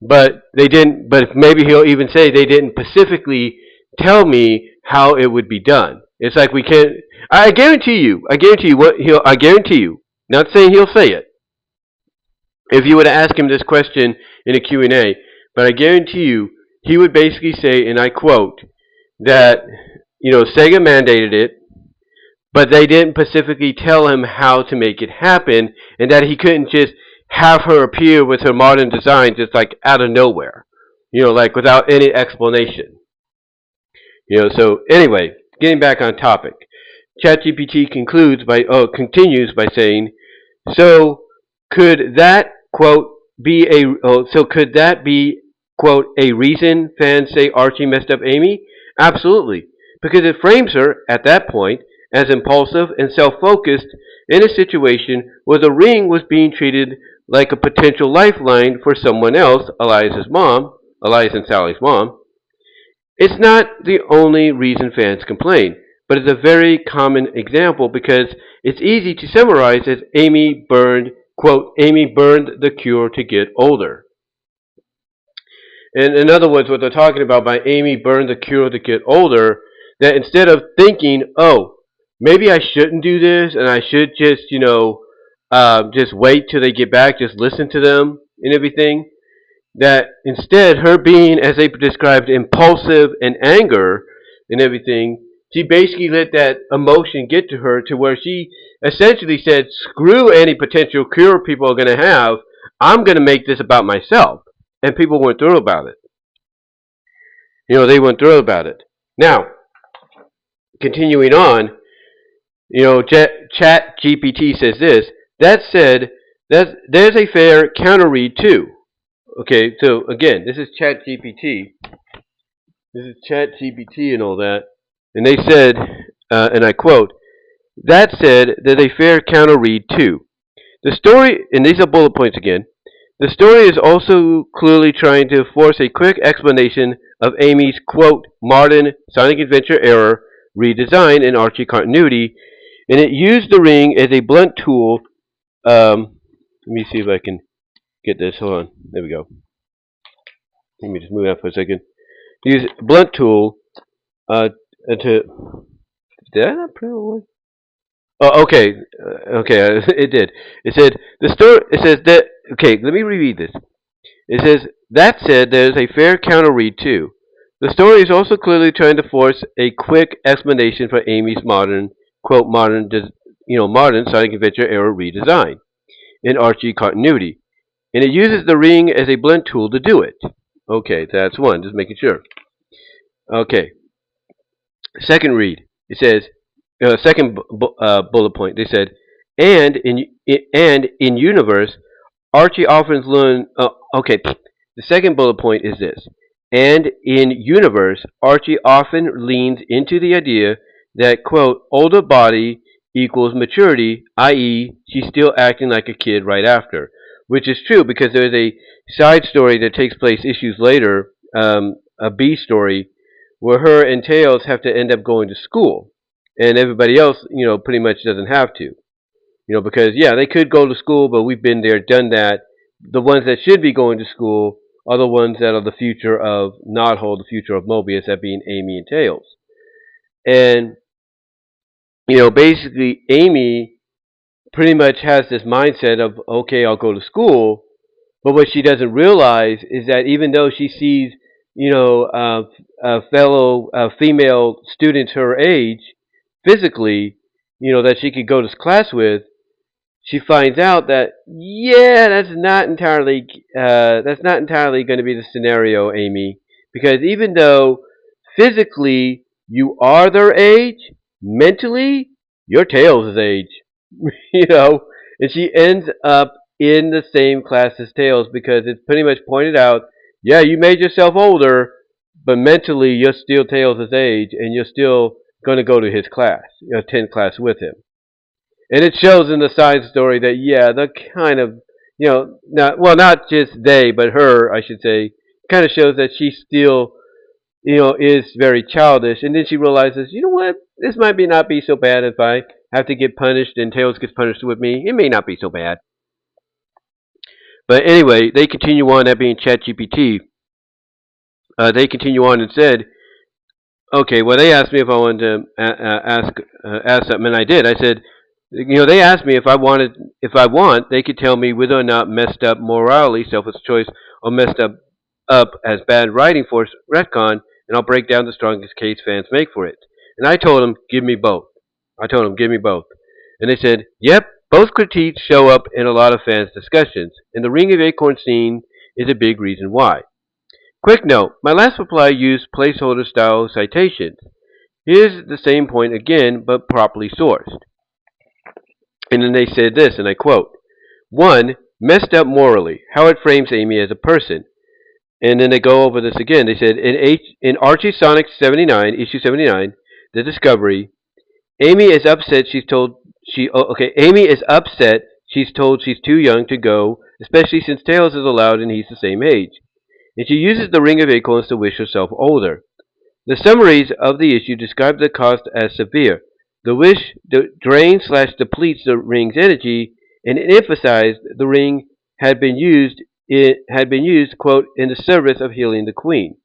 A: But they didn't. But maybe he'll even say they didn't specifically tell me how it would be done. It's like we can't. I guarantee you. I guarantee you. Not saying he'll say it. If you were to ask him this question in a Q&A, but I guarantee you, he would basically say, and I quote, that Sega mandated it, but they didn't specifically tell him how to make it happen, and that he couldn't just have her appear with her modern design just like out of nowhere, like without any explanation. So anyway, getting back on topic, ChatGPT continues by saying, so could that quote be quote a reason fans say Archie messed up Amy? Absolutely, because it frames her at that point as impulsive and self-focused in a situation where the ring was being treated like a potential lifeline for someone else, Elias and Sally's mom. It's not the only reason fans complain, but it's a very common example because it's easy to summarize as Amy burned the cure to get older. And in other words, what they're talking about by Amy burned the cure to get older, that instead of thinking, oh, maybe I shouldn't do this and I should just, just wait till they get back, just listen to them and everything, that instead her being, as they described, impulsive and anger and everything, she basically let that emotion get to her to where she essentially said, screw any potential cure people are going to have, I'm going to make this about myself. And people weren't thrilled about it. They weren't thrilled about it. Now, continuing on, ChatGPT says this. That said, there's a fair counter read too. Okay, so again, this is ChatGPT. This is ChatGPT and all that. And they said, and I quote, that said, there's a fair counter read too. The story, and these are bullet points again, the story is also clearly trying to force a quick explanation of Amy's, quote, modern Sonic Adventure era redesign in Archie continuity, and it used the ring as a blunt tool. Let me see if I can get this. Hold on. There we go. Let me just move that for a second. Use blunt tool to. Did I not print one? Oh, okay. Okay, it did. It said the story. It says that. Okay, let me reread this. It says, that said, there's a fair counter read too. The story is also clearly trying to force a quick explanation for Amy's modern Sonic Adventure era redesign in Archie continuity. And it uses the ring as a blunt tool to do it. Okay, that's one, just making sure. Okay. Second read. It says, bullet point, they said, and in universe, Archie often learns. Okay, the second bullet point is this. And in universe, Archie often leans into the idea that, quote, older body equals maturity, i.e., she's still acting like a kid right after. Which is true because there's a side story that takes place issues later, a B story, where her and Tails have to end up going to school. And everybody else, pretty much doesn't have to. Because, yeah, they could go to school, but we've been there, done that. The ones that should be going to school are the ones that are the future of Knothole, the future of Mobius, that being Amy and Tails. And, basically Amy pretty much has this mindset of, okay, I'll go to school. But what she doesn't realize is that even though she sees, fellow female students her age physically, that she could go to class with, she finds out that, yeah, that's not entirely going to be the scenario, Amy, because even though physically you are their age, mentally you're Tails' age. you know, and she ends up in the same class as Tails because it's pretty much pointed out, yeah, you made yourself older, but mentally you're still Tails' age, and you're still going to go to his class, attend class with him. And it shows in the side story that, yeah, the kind of, not just they, but her, I should say, kind of shows that she still, is very childish. And then she realizes, you know what, this might be not be so bad if I have to get punished and Tails gets punished with me. It may not be so bad. But anyway, they continue on, that being ChatGPT. They continue on and said, okay, well, they asked me if I wanted to ask something, and I did. I said, they asked me if I want, they could tell me whether or not messed up morality, selfish choice, or messed up as bad writing for retcon, and I'll break down the strongest case fans make for it. And I told them, give me both. I told them, give me both. And they said, yep, both critiques show up in a lot of fans' discussions, and the Ring of Acorns scene is a big reason why. Quick note, my last reply used placeholder style citations. Here's the same point again, but properly sourced. And then they said this, and I quote, 1. Messed up morally, how it frames Amy as a person. And then they go over this again. They said, in Archie Sonic 79, issue 79, The Discovery, Amy is upset Amy is upset she's told she's too young to go, especially since Tails is allowed and he's the same age. And she uses the Ring of Acorns to wish herself older. The summaries of the issue describe the cost as severe. The wish drains/depletes the ring's energy, and it emphasized the ring had been used, quote, in the service of healing the queen.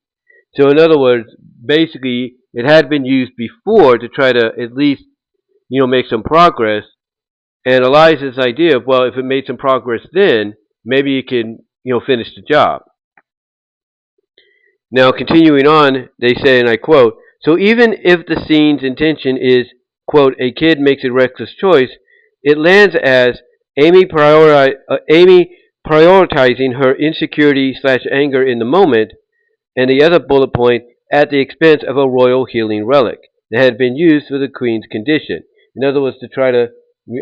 A: So in other words, basically, it had been used before to try to at least, make some progress. And Elias's idea of, well, if it made some progress then, maybe it can, finish the job. Now, continuing on, they say, and I quote, so even if the scene's intention is, quote, a kid makes a reckless choice, it lands as Amy prioritizing her insecurity/anger in the moment, and the other bullet point, at the expense of a royal healing relic that had been used for the queen's condition. In other words, to try to,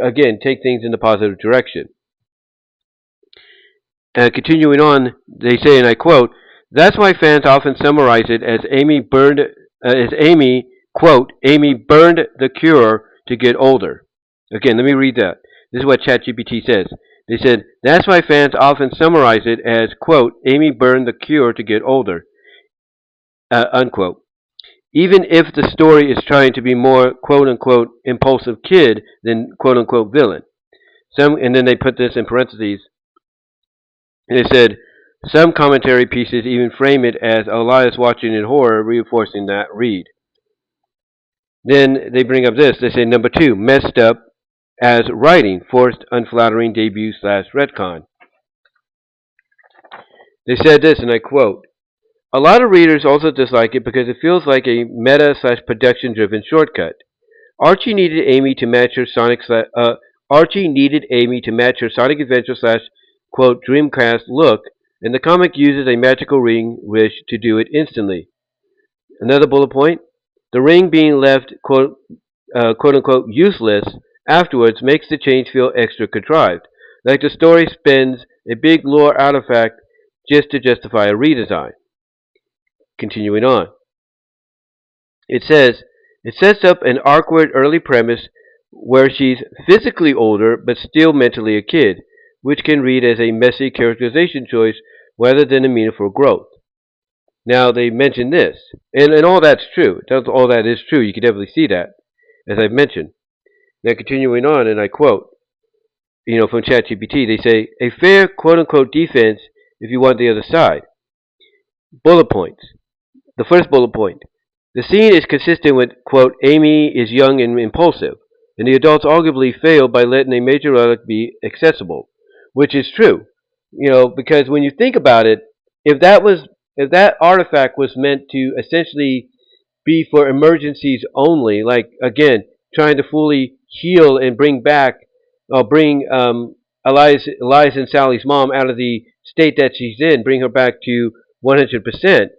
A: again, take things in the positive direction. Continuing on, they say, and I quote, that's why fans often summarize it as quote, Amy burned the cure to get older. Again, let me read that. This is what ChatGPT says. They said, that's why fans often summarize it as, quote, Amy burned the cure to get older, unquote. Even if the story is trying to be more, quote unquote, impulsive kid than, quote unquote, villain. And then they put this in parentheses. And they said, some commentary pieces even frame it as Elias watching in horror, reinforcing that read. Then they bring up this. They say, number 2, messed up as writing, forced, unflattering debut/retcon. They said this, and I quote, a lot of readers also dislike it because it feels like a meta/production-driven shortcut. Archie needed Amy to match her Sonic Adventure/quote Dreamcast look, and the comic uses a magical ring wish to do it instantly. Another bullet point, the ring being left quote unquote useless afterwards makes the change feel extra contrived, like the story spends a big lore artifact just to justify a redesign. Continuing on. It says, it sets up an awkward early premise where she's physically older but still mentally a kid, which can read as a messy characterization choice rather than a meaningful growth. Now, they mention this, and all that's true. All that is true. You can definitely see that, as I've mentioned. Now, continuing on, and I quote, from ChatGPT, they say, a fair quote-unquote defense if you want the other side. Bullet points. The first bullet point. The scene is consistent with, quote, Amy is young and impulsive, and the adults arguably failed by letting a major relic be accessible, which is true. Because when you think about it, if that artifact was meant to essentially be for emergencies only, like again, trying to fully heal and bring Elias and Sally's mom out of the state that she's in, bring her back to 100%,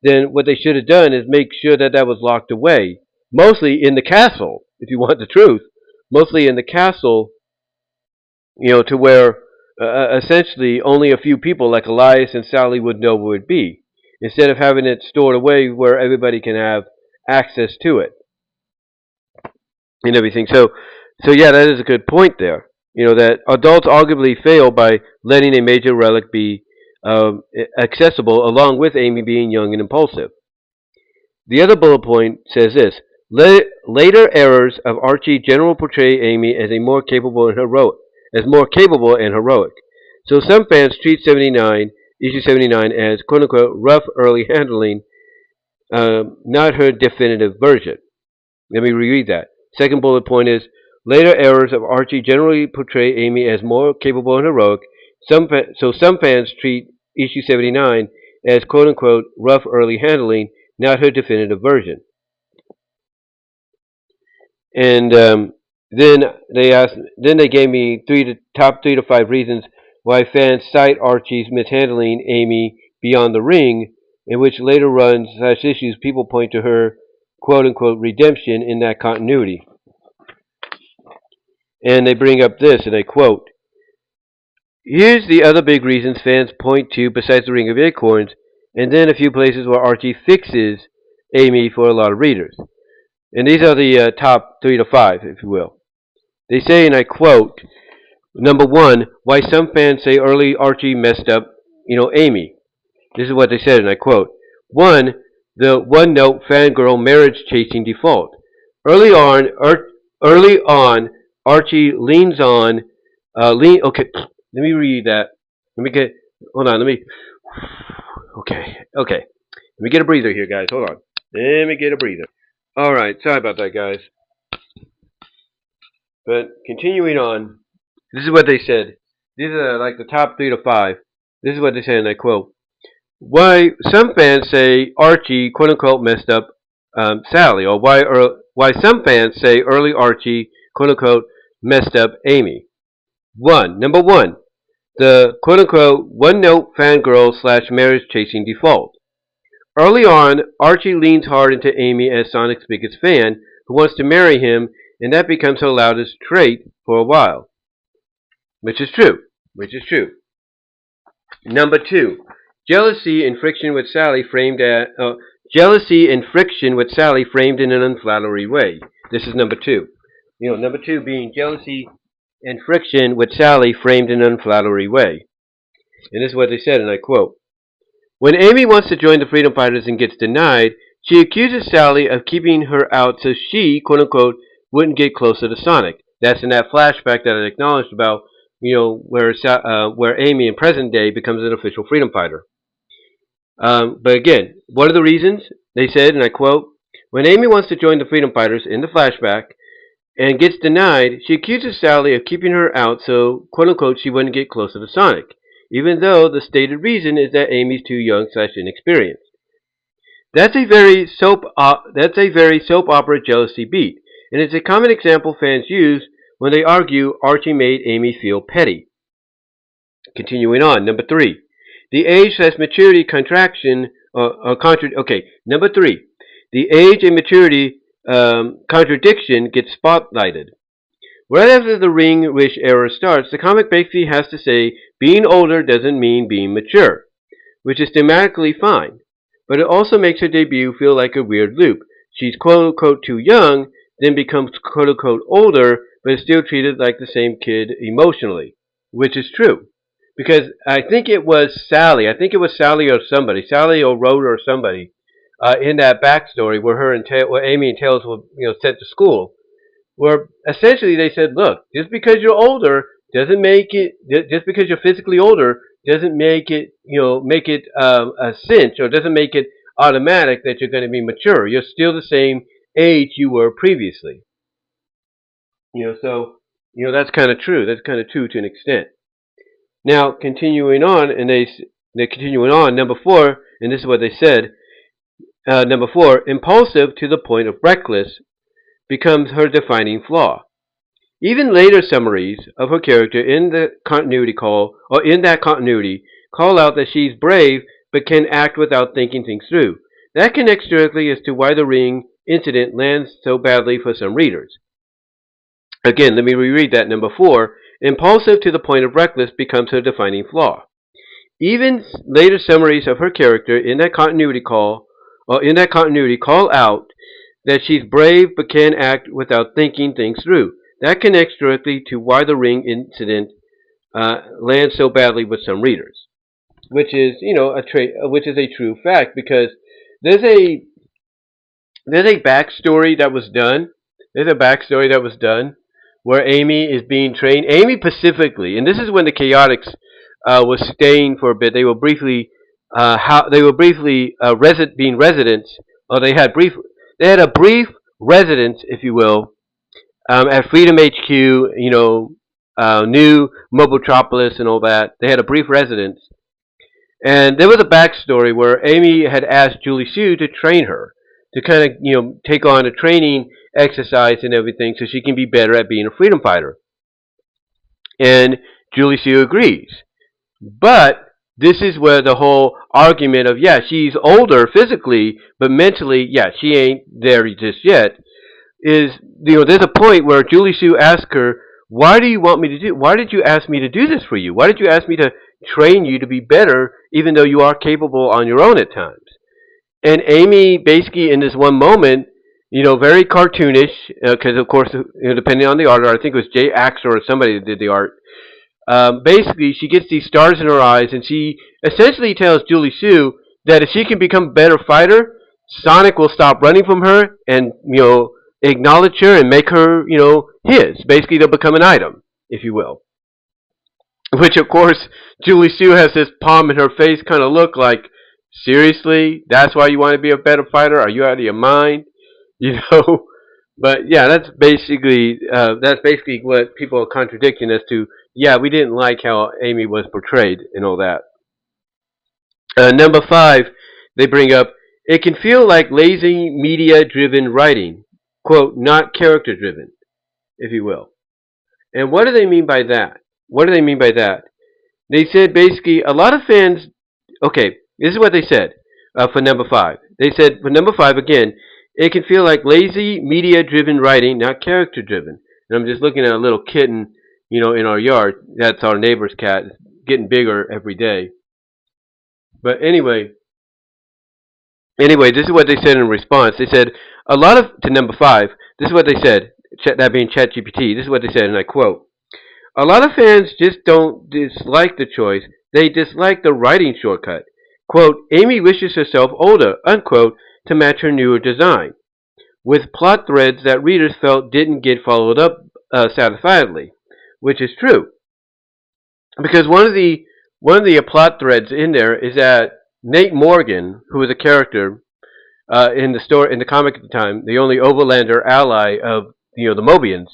A: then what they should have done is make sure that that was locked away, mostly in the castle, if you want the truth, mostly in the castle, to where essentially only a few people like Elias and Sally would know where it would be, instead of having it stored away where everybody can have access to it and everything. So yeah, that is a good point there. That adults arguably fail by letting a major relic be accessible, along with Amy being young and impulsive. The other bullet point says this: later errors of Archie generally portray Amy as more capable and heroic. So some fans treat issue 79, as quote unquote rough early handling, not her definitive version. Let me reread that. Second bullet point is: later errors of Archie generally portray Amy as more capable and heroic. So some fans treat issue 79 as quote unquote rough early handling, not her definitive version. And then they gave me top 3 to 5 reasons why fans cite Archie's mishandling Amy beyond the ring, in which later runs/issues people point to her quote unquote redemption in that continuity. And they bring up this, and I quote: here's the other big reasons fans point to besides the Ring of Acorns, and then a few places where Archie fixes Amy for a lot of readers. And these are the top 3 to 5, if you will. They say, and I quote, number 1, why some fans say early Archie messed up, Amy. This is what they said, and I quote: 1, the one-note fangirl marriage-chasing default. Early on, Archie leans on, okay, let me read that. Hold on, okay. Let me get a breather here, guys, hold on. Let me get a breather. Alright, sorry about that, guys. But continuing on, this is what they said. These are like the top 3 to 5. This is what they said, and I quote: why some fans say Archie, quote unquote, messed up Sally, or why some fans say early Archie, quote unquote, messed up Amy. Number 1, the quote unquote one-note fangirl/marriage chasing default. Early on, Archie leans hard into Amy as Sonic's biggest fan, who wants to marry him, and that becomes her loudest trait for a while. Which is true. Number 2, jealousy and friction with Sally framed in an unflattering way. This is number 2. Number 2 being jealousy and friction with Sally framed in an unflattering way. And this is what they said, and I quote: when Amy wants to join the Freedom Fighters and gets denied, she accuses Sally of keeping her out so she, quote unquote, wouldn't get closer to Sonic. That's in that flashback that I acknowledged about, where Amy in present day becomes an official Freedom Fighter. But again, what are the reasons? They said, and I quote: when Amy wants to join the Freedom Fighters in the flashback and gets denied, she accuses Sally of keeping her out so, quote unquote, she wouldn't get closer to Sonic, even though the stated reason is that Amy's too young/inexperienced. That's a very soap opera jealousy beat, and it's a common example fans use when they argue Archie made Amy feel petty. Continuing on, number 3, the age/maturity number 3, the age and maturity contradiction gets spotlighted. Right after the Ring-ish era starts, the comic basically has to say being older doesn't mean being mature, which is thematically fine, but it also makes her debut feel like a weird loop. She's quote-unquote too young, then becomes quote-unquote older, but is still treated like the same kid emotionally, which is true. Because I think it was Sally or somebody, Sally or Rhoda or somebody, in that backstory where Amy and Tails were sent to school, where essentially they said, look, just because you're older doesn't make it, just because you're physically older doesn't make it, a cinch, or doesn't make it automatic that you're going to be mature. You're still the same age you were previously. So that's kind of true. That's kind of true to an extent. Now, continuing on, and they're continuing on. Number 4, and this is what they said. Number 4, impulsive to the point of reckless becomes her defining flaw. Even later summaries of her character in that continuity call out that she's brave but can act without thinking things through. That connects directly as to why the ring incident lands so badly for some readers. Again, let me reread that. Number 4, impulsive to the point of reckless becomes her defining flaw. Even later summaries of her character in that continuity call out that she's brave but can act without thinking things through. That connects directly to why the ring incident lands so badly with some readers, which is a true fact, because there's a backstory that was done. There's a backstory that was done where Amy is being trained. Amy specifically, and this is when the Chaotix was staying for a bit. They were briefly being residents, or they had a brief residence, if you will, at Freedom HQ. New Mobotropolis and all that. They had a brief residence, and there was a backstory where Amy had asked Julie Sue to train her, to kind of take on a training exercise and everything, so she can be better at being a freedom fighter. And Julie Sue agrees. But this is where the whole argument of, she's older physically, but mentally, she ain't there just yet, is, there's a point where Julie Sue asks her, why did you ask me to do this for you? Why did you ask me to train you to be better, even though you are capable on your own at times? And Amy, basically, in this one moment, very cartoonish, because of course, depending on the artist, I think it was Jay Axler or somebody that did the art. Basically, she gets these stars in her eyes, and she essentially tells Julie Sue that if she can become a better fighter, Sonic will stop running from her and acknowledge her and make her his. Basically, they'll become an item, if you will. Which, of course, Julie Sue has this palm in her face kind of look like, seriously? That's why you want to be a better fighter? Are you out of your mind? But that's basically what people are contradicting as to, we didn't like how Amy was portrayed and all that. Number 5, they bring up, it can feel like lazy media-driven writing, quote, not character-driven, if you will. And what do they mean by that? They said basically a lot of fans, okay, this is what they said for number 5. They said for number 5, again, it can feel like lazy, media-driven writing, not character-driven. And I'm just looking at a little kitten, in our yard. That's our neighbor's cat. It's getting bigger every day. But anyway, this is what they said in response. They said, to number 5, this is what they said, that being ChatGPT. This is what they said, and I quote, a lot of fans just don't dislike the choice. They dislike the writing shortcut. Quote, Amy wishes herself older, unquote, to match her newer design, with plot threads that readers felt didn't get followed up satisfactorily, which is true. Because one of the plot threads in there is that Nate Morgan, who was a character in the comic at the time, the only Overlander ally of the Mobians,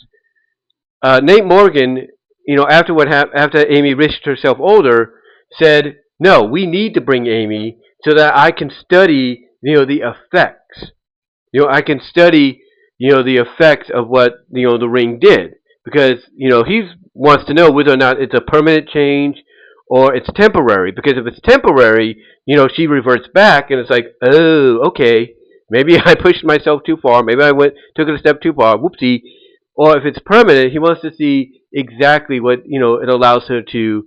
A: Nate Morgan, after Amy wished herself older, said, no, we need to bring Amy so that I can study the effects. I can study the effects of what the ring did, because he wants to know whether or not it's a permanent change or it's temporary. Because if it's temporary, she reverts back, and it's like, oh, okay, maybe I pushed myself too far, maybe I took it a step too far, whoopsie. Or if it's permanent, he wants to see exactly what it allows her to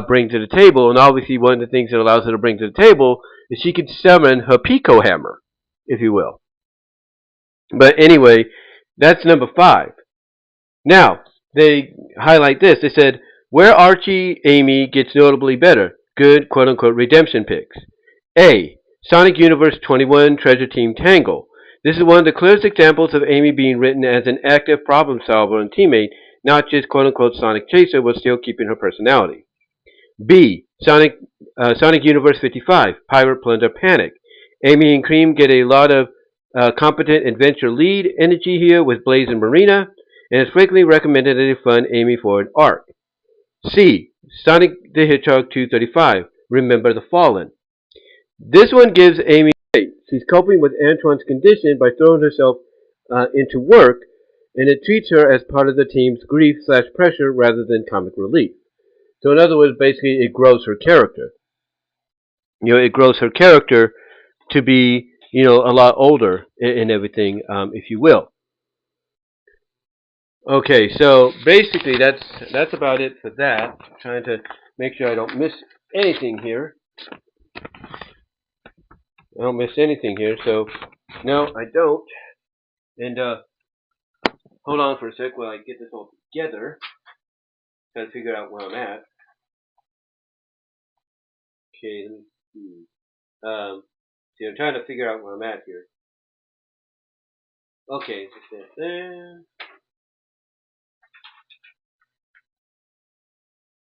A: bring to the table. And obviously, one of the things it allows her to bring to the table is she can summon her Pico hammer, if you will. But anyway, that's number 5. Now, they highlight this. They said, where Archie Amy gets notably better. Good, quote-unquote, redemption picks. A. Sonic Universe 21 Treasure Team Tangle. This is one of the clearest examples of Amy being written as an active problem solver and teammate, not just quote-unquote Sonic Chaser, but still keeping her personality. B. Sonic Universe 55 Pirate Plunder Panic. Amy and Cream get a lot of competent adventure lead energy here with Blaze and Marina, and it's frequently recommended as a fun Amy Ford arc. C. Sonic the Hedgehog 235, Remember the Fallen. This one gives Amy weight. She's coping with Antoine's condition by throwing herself into work, and it treats her as part of the team's grief/pressure rather than comic relief. So in other words, basically it grows her character. It grows her character to be, a lot older and everything, if you will. Okay, so basically that's about it for that. I'm trying to make sure I don't miss anything here. So no, I don't. And hold on for a sec while I get this all together. Try to figure out where I'm at. Okay, let me see. See, I'm trying to figure out where I'm at here. Okay, just that there.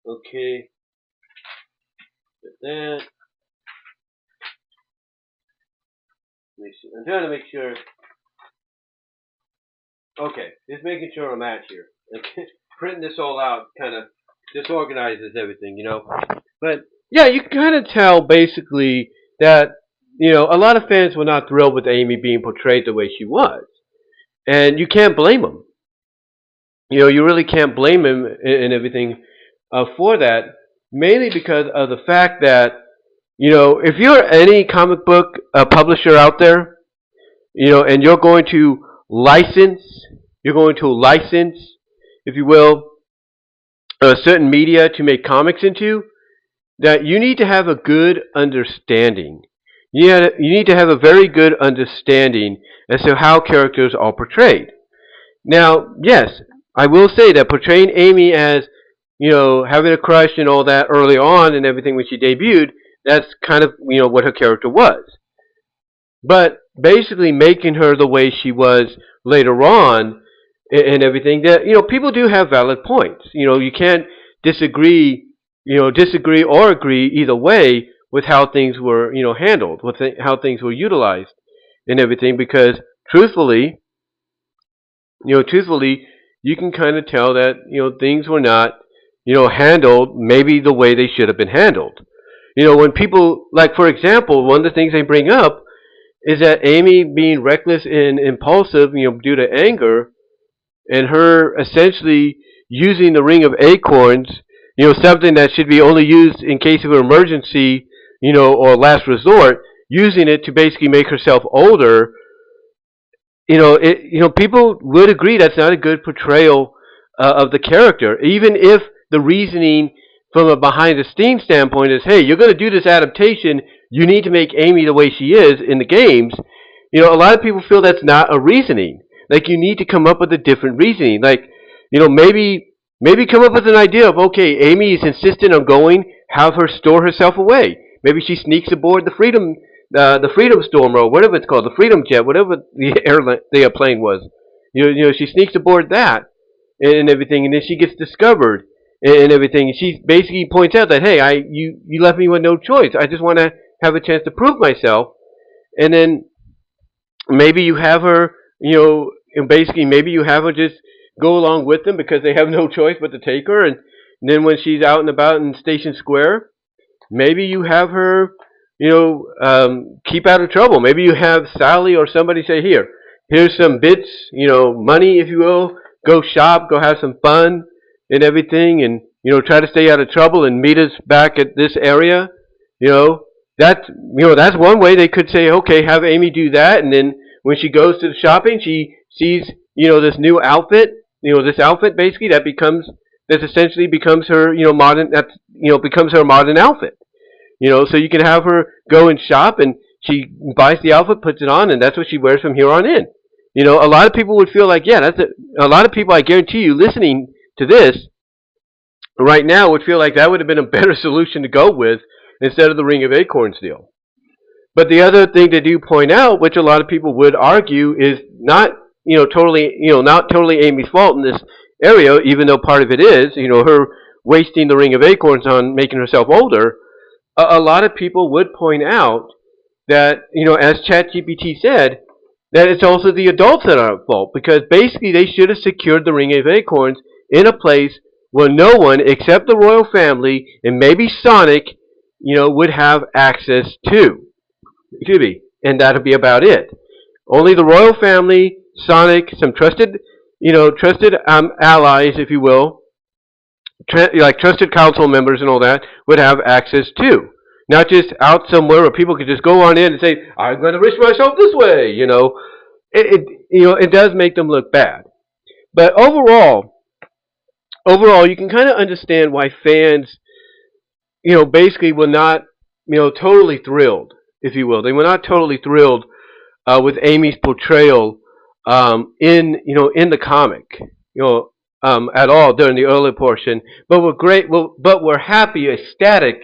A: Okay, that. I'm trying to make sure. Okay, just making sure I'm at here. Printing this all out kind of disorganizes everything, But yeah, you can kind of tell basically that a lot of fans were not thrilled with Amy being portrayed the way she was, and you can't blame them. You really can't blame him and everything for that, mainly because of the fact that if you're any comic book publisher out there, and you're going to license, if you will, a certain media to make comics into, that you need to have a good understanding. You need to have a very good understanding as to how characters are portrayed. Now, yes, I will say that portraying Amy as, having a crush and all that early on and everything when she debuted, that's kind of, what her character was. But basically making her the way she was later on and everything, that, people do have valid points. You can't disagree or agree either way with how things were, handled, with how things were utilized and everything, because truthfully, you can kind of tell that, things were not, handled maybe the way they should have been handled. When people, like, for example, one of the things they bring up is that Amy being reckless and impulsive, due to anger, and her essentially using the Ring of Acorns, something that should be only used in case of an emergency, or last resort, using it to basically make herself older. People would agree that's not a good portrayal of the character, even if the reasoning from a behind-the-scenes standpoint is, hey, you're going to do this adaptation, you need to make Amy the way she is in the games. A lot of people feel that's not a reasoning. Like, you need to come up with a different reasoning. Like, maybe come up with an idea of, okay, Amy is insistent on going, have her store herself away. Maybe she sneaks aboard the Freedom Stormer, or whatever it's called, the Freedom Jet, whatever the plane was. She sneaks aboard that and everything, and then she gets discovered and everything. And she basically points out that, hey, you left me with no choice. I just want to have a chance to prove myself. And then maybe you have her, and basically maybe you have her just go along with them because they have no choice but to take her. And then when she's out and about in Station Square, maybe you have her, keep out of trouble. Maybe you have Sally or somebody say, here's some bits, money, if you will. Go shop, go have some fun and everything, and, try to stay out of trouble and meet us back at this area. That's one way they could say, okay, have Amy do that, and then when she goes to the shopping, she sees, this new outfit, this outfit basically that essentially becomes her, becomes her modern outfit. So you can have her go and shop, and she buys the outfit, puts it on, and that's what she wears from here on in. A lot of people would feel like, yeah, a lot of people, I guarantee you, listening to this right now would feel like that would have been a better solution to go with instead of the Ring of Acorns deal. But the other thing they do point out, which a lot of people would argue, is not, totally Amy's fault in this area, even though part of it is, her wasting the Ring of Acorns on making herself older. A lot of people would point out that, as ChatGPT said, that it's also the adults that are at fault, because basically they should have secured the Ring of Acorns in a place where no one except the royal family and maybe Sonic, would have access to. Excuse me, and that'll be about it. Only the royal family, Sonic, some trusted, trusted allies, if you will, like trusted council members and all that, would have access to. Not just out somewhere where people could just go on in and say, "I'm going to risk myself this way." It does make them look bad. But overall, you can kind of understand why fans, basically were not, totally thrilled, if you will. They were not totally thrilled with Amy's portrayal in the comic, at all during the early portion. But we're happy, ecstatic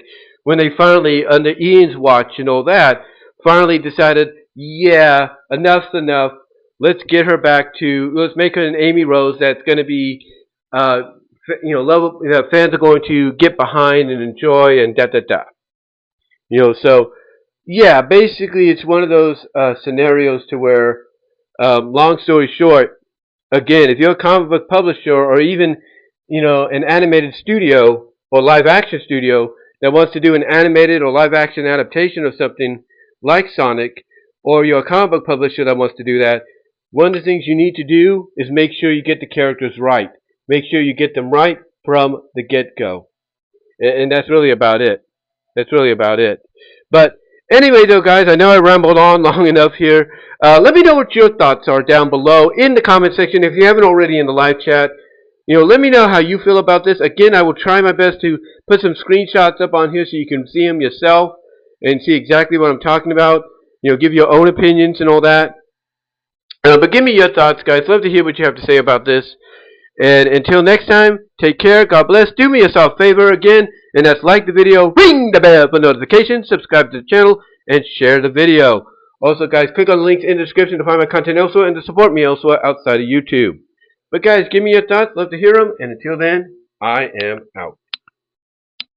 A: when they finally, under Ian's watch and all that, finally decided, yeah, enough's enough. Let's get her back to. Let's make her an Amy Rose that's going to be, fans are going to get behind and enjoy and da da da. So yeah, basically it's one of those scenarios to where, long story short, again, if you're a comic book publisher or even, an animated studio or live action studio that wants to do an animated or live action adaptation of something like Sonic, or you're a comic book publisher that wants to do that, one of the things you need to do is make sure you get the characters right. Make sure you get them right from the get-go. And that's really about it. That's really about it. But anyway, though, guys, I know I rambled on long enough here. Let me know what your thoughts are down below in the comment section. If you haven't already in the live chat, let me know how you feel about this. Again, I will try my best to put some screenshots up on here so you can see them yourself and see exactly what I'm talking about. Give your own opinions and all that. But give me your thoughts, guys. Love to hear what you have to say about this. And until next time, take care. God bless. Do me a soft favor again, and that's like the video, ring the bell for notifications, subscribe to the channel, and share the video. Also, guys, click on the links in the description to find my content elsewhere and to support me elsewhere outside of YouTube. But guys, give me your thoughts. Love to hear them. And until then, I am out.